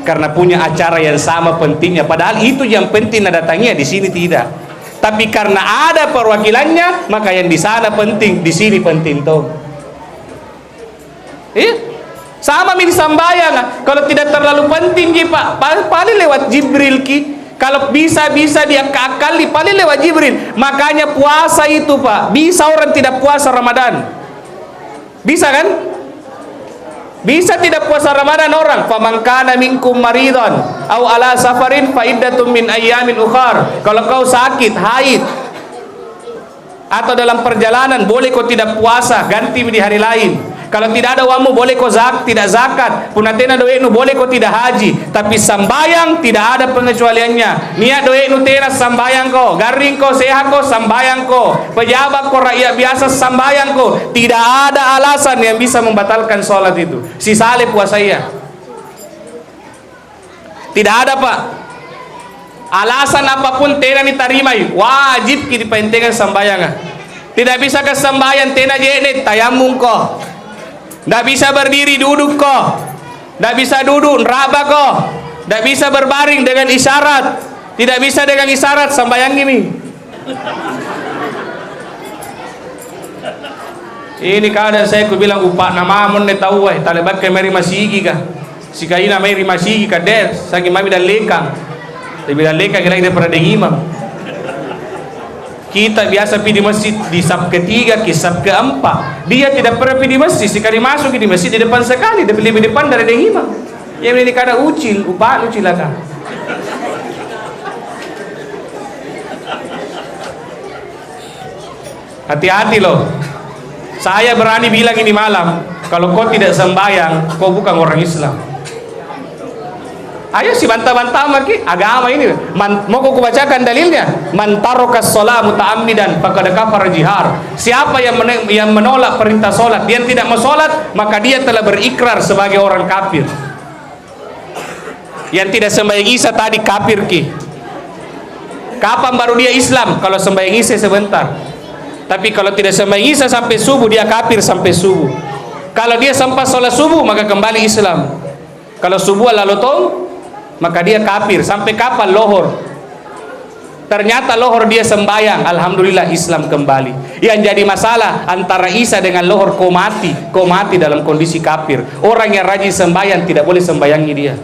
karena punya acara yang sama pentingnya. Padahal itu yang penting datangnya, di sini tidak. Tapi karena ada perwakilannya, maka yang di sana penting, di sini penting toh. Sama mini sambayang, kalau tidak terlalu penting Pak, paling lewat Jibril ki. Kalau bisa dia kakali, paling lewat Jibril. Makanya puasa itu Pak, bisa orang tidak puasa Ramadan, bisa kan? Bisa tidak puasa Ramadan orang. Faman kana minkum maridhan aw ala safarin fa iddatun min ayyamin ukhar. Kalau kau sakit, haid atau dalam perjalanan, boleh kau tidak puasa, ganti di hari lain. Kalau tidak ada uangmu, boleh kau tidak zakat. Punatena doenu, boleh kau tidak haji. Tapi sambayang tidak ada pengecualiannya. Niat doenu tena sambayang kau, garing kau, sehat kau, sambayang kau, pejabat kau, rakyat biasa sambayang kau. Tidak ada alasan yang bisa membatalkan sholat itu. Si Saleh puasa iya. Tidak ada Pak. Alasan apapun tena diterima, wajib kita pentingkan sambayang. Tidak bisa ke sambayang tena jene tayamum kau. Tidak bisa berdiri, duduk kok. Tidak bisa duduk, neraba kok. Tidak bisa berbaring dengan isyarat. Tidak bisa dengan isyarat, sambayang ini. Ini kadang saya bilang upak nama mon ne tahu talebat ke meri masigi kah. Si kaina meri masigi kah der, sagi mami dan lekang. Tapi dan lekang kira-kira pernah imam. Kita biasa pergi di masjid di sab ketiga, ke sab keempat. Dia tidak pernah pergi di masjid. Sekali masuk di masjid di depan sekali, lebih depan dari yang imam. Yang ini kadang ucil, upah ucil lah. Hati-hati loh. Saya berani bilang ini malam, kalau kau tidak sembahyang, kau bukan orang Islam. Ayo si bantah-bantah maki agama ini. Mau aku bacakan dalilnya. Man tarokas shalah muta'ammidan faqad kafara jihar. Siapa yang menolak perintah salat, dia tidak mau salat, maka dia telah berikrar sebagai orang kafir. Yang tidak sembahyang Isya tadi kafir ki. Kapan baru dia Islam? Kalau sembahyang Isya sebentar. Tapi kalau tidak sembahyang Isya sampai subuh, dia kafir sampai subuh. Kalau dia sempat salat subuh, maka kembali Islam. Kalau subuh lalu tong, maka dia kafir. Sampai kapan? Lohor. Ternyata lohor dia sembayang, alhamdulillah Islam kembali. Yang jadi masalah antara Isa dengan lohor, kau mati dalam kondisi kafir. Orang yang rajin sembayang tidak boleh sembayangi dia.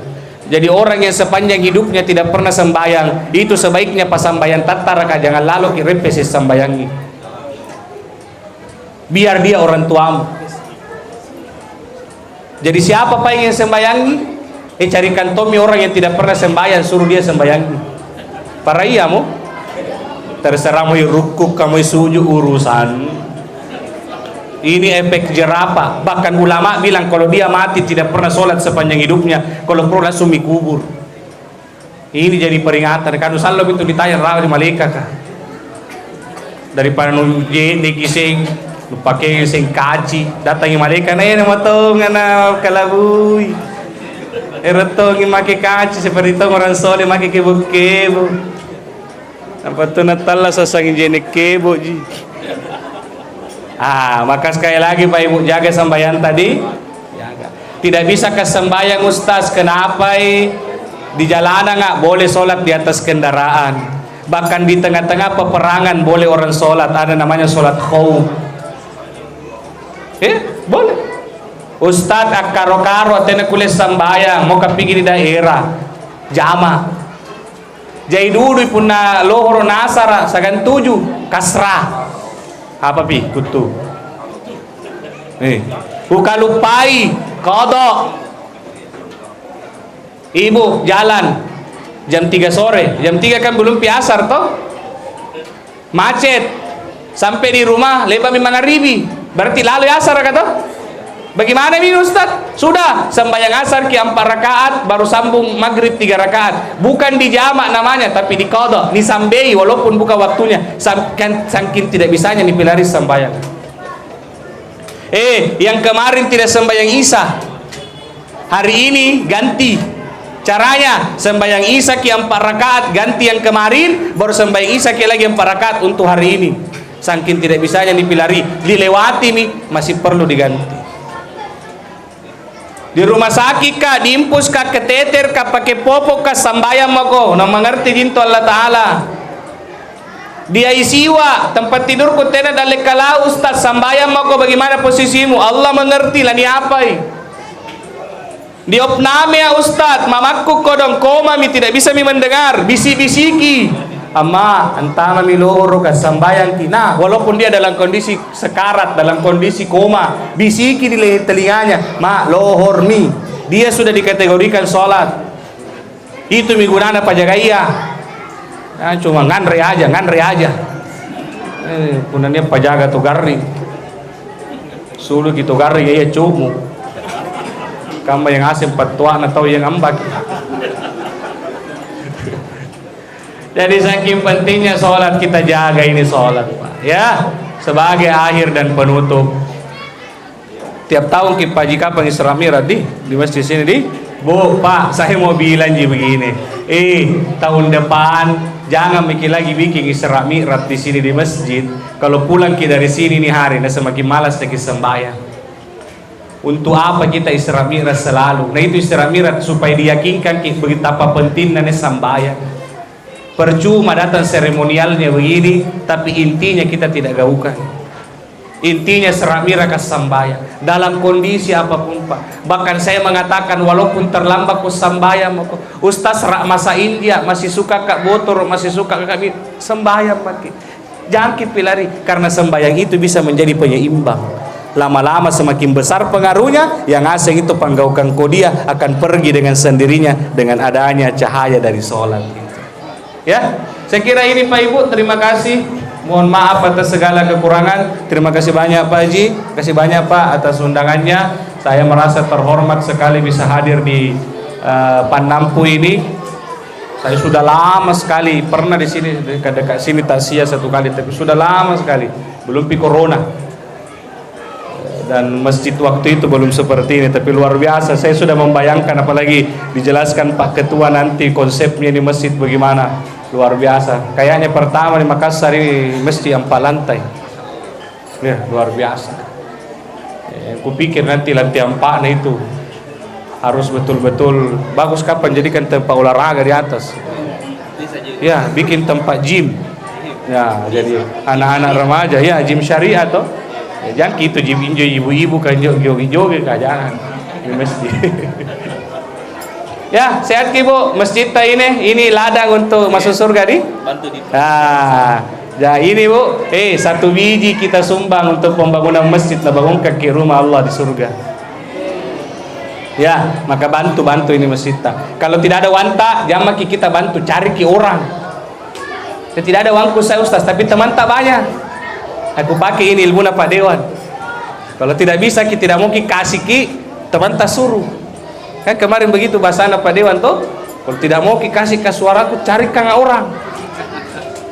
Jadi orang yang sepanjang hidupnya tidak pernah sembayang, itu sebaiknya pas sembayang tataraka, jangan lalu kirepes sembayangi. Biar dia orang tuamu. Jadi siapa Pak yang sembayangi? Carikan Tommy orang yang tidak pernah sembahyang, suruh dia sembayangi. Para iyamu, terserah mau rukuk, kamu sujud urusan. Ini efek jerapah. Bahkan ulama bilang kalau dia mati tidak pernah sholat sepanjang hidupnya, kalau perlu langsung dikubur. Ini jadi peringatan. Kan salom itu ditanya rawa di malaikat kah? Daripada nujin dikising, pakai sing kaci, datangi malaikat, nama tong, nama kalabui. Erotong make kaci seperti itu orang soleh make kebo-kebo. Apa tu natalla sasangin jene kebo ji. Maka sekali lagi Pak Ibu jaga sembahyang tadi. Jaga. Tidak bisa ke sembahyang Ustaz, kenapa? Di jalanan nggak boleh sholat di atas kendaraan. Bahkan di tengah-tengah peperangan boleh orang sholat. Ada namanya sholat khauf. Boleh. Ustad karo-karo atena kuliah sambayang mau kapigi di daerah jama jai dulu punna lohoro nasara sagan 7 kasrah apa pi kutu buka lupai kodok ibu jalan jam 3 sore, jam 3 kan belum piasar toh, macet sampai di rumah leba memang ribi, berarti lalu asar kata Bagaimana ini Ustaz? Sudah sembahyang asar ki 4 rakaat, baru sambung maghrib 3 rakaat. Bukan dijamak namanya, tapi diqadha, disambei walaupun bukan waktunya. Saking tidak bisanya nih pelaris sembahyang. Yang kemarin tidak sembahyang Isya, hari ini ganti. Caranya sembahyang Isya ki 4 rakaat, ganti yang kemarin, baru sembahyang Isya ki lagi 4 rakaat untuk hari ini. Saking tidak bisanya nih pelari, dilewati nih, masih perlu diganti. Di rumah sakit kah, diimpus kah, keteter kah, pakai popok kah, sambayang mako, nang mengerti dinto Allah Ta'ala. Di ICU, tempat tidur ku tena dalek kala Ustaz, sambayang mako, bagaimana posisimu? Allah mengerti lah ni apa ini. Di opname ya Ustaz, mamaku kodong koma, mi tidak bisa mi mendengar, bisi-bisiki. Ama antama mi lohoro ka sambayang kina, walaupun dia dalam kondisi sekarat, dalam kondisi koma, bisiki di telinganya, ma lohor mi, dia sudah dikategorikan sholat. Itu miguna pajaga iya. Nah, cuma ngandre aja. Punannya pajaga tu garri, sulu gitu garri ya cumu. Kamu yang asim patuan atau yang ambak. Jadi saking pentingnya sholat, kita jaga ini sholat, Pak. Ya, sebagai akhir dan penutup. Tiap tahun kita pagi kapan Isra Mi'raj di masjid sini di. Bu, Pak, saya mau bilang begini. Tahun depan jangan mikir lagi bikin Isra Mi'raj di sini di masjid. Kalau pulang kita dari sini nih hari, nah semakin malas lagi sembahyang. Untuk apa kita Isra Mi'raj selalu? Nah itu Isra Mi'raj supaya diyakinkan betapa pentingnya sembahyang. Percuma datang seremonialnya begini, tapi intinya kita tidak gaungkan. Intinya Isra Mi'raj sembahyang dalam kondisi apapun, Pak. Bahkan saya mengatakan walaupun terlambat ku sembahyang, Ustaz masa India masih suka kak botor, masih suka kak sembahyang, Pak. Jangan kita pelari, karena sembahyang itu bisa menjadi penyeimbang. Lama-lama semakin besar pengaruhnya, yang asing itu panggaukan kodia akan pergi dengan sendirinya dengan adanya cahaya dari sholat. Ya, saya kira ini Pak Ibu, terima kasih. Mohon maaf atas segala kekurangan. Terima kasih banyak Pak Haji, kasih banyak Pak atas undangannya. Saya merasa terhormat sekali bisa hadir di Panampu ini. Saya sudah lama sekali pernah di sini dekat sini takziah 1 kali, tapi sudah lama sekali belum pi corona. Dan masjid waktu itu belum seperti ini, tapi luar biasa. Saya sudah membayangkan, apalagi dijelaskan Pak Ketua nanti konsepnya di masjid bagaimana. Luar biasa. Kayaknya pertama di Makassar ini masjid 4 lantai. Ya, luar biasa. Aku pikir nanti lantai 4 nah itu harus betul-betul bagus, kapan jadikan tempat olahraga di atas. Ya, bikin tempat gym. Ya, jadi anak-anak remaja ya gym syariah toh. Ya, jangan gitu gym ibu-ibu kan jogi-jogi jangan di masjid. Ya, sehat Bu. Masjid ini ladang untuk masuk surga di. Bantu di. Ya ini Bu, 1 biji kita sumbang untuk pembangunan masjid, bangun kaki rumah Allah di surga. Ya, maka bantu ini masjid. Kalau tidak ada wanta, jangan kita bantu cari ki orang. Tidak ada uangku saya Ustaz, tapi teman tak banyak. Aku pakai ini ilmu Pak Dewan. Kalau tidak bisa kita tidak mungkin kasih ki teman tak suruh. Kan kemarin begitu bahasa Pak Dewan tuh, kalau tidak mau kasih ke suaraku, carikan orang.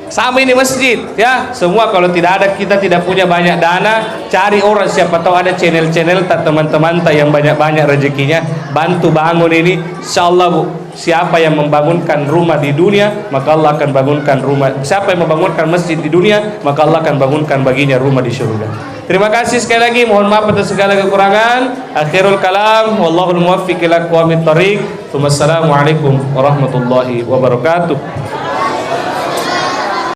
Sama ini masjid, ya. Semua kalau tidak ada, kita tidak punya banyak dana, cari orang, siapa tahu ada channel-channel tak teman-teman tak yang banyak-banyak rezekinya, bantu bangun ini. Insyaallah Bu, siapa yang membangunkan rumah di dunia, maka Allah akan bangunkan rumah. Siapa yang membangunkan masjid di dunia, maka Allah akan bangunkan baginya rumah di surga. Terima kasih sekali lagi, mohon maaf atas segala kekurangan. Akhirul kalam, wallahul muwaffiq ila aqwamit thoriq. Wassalamualaikum warahmatullahi wabarakatuh.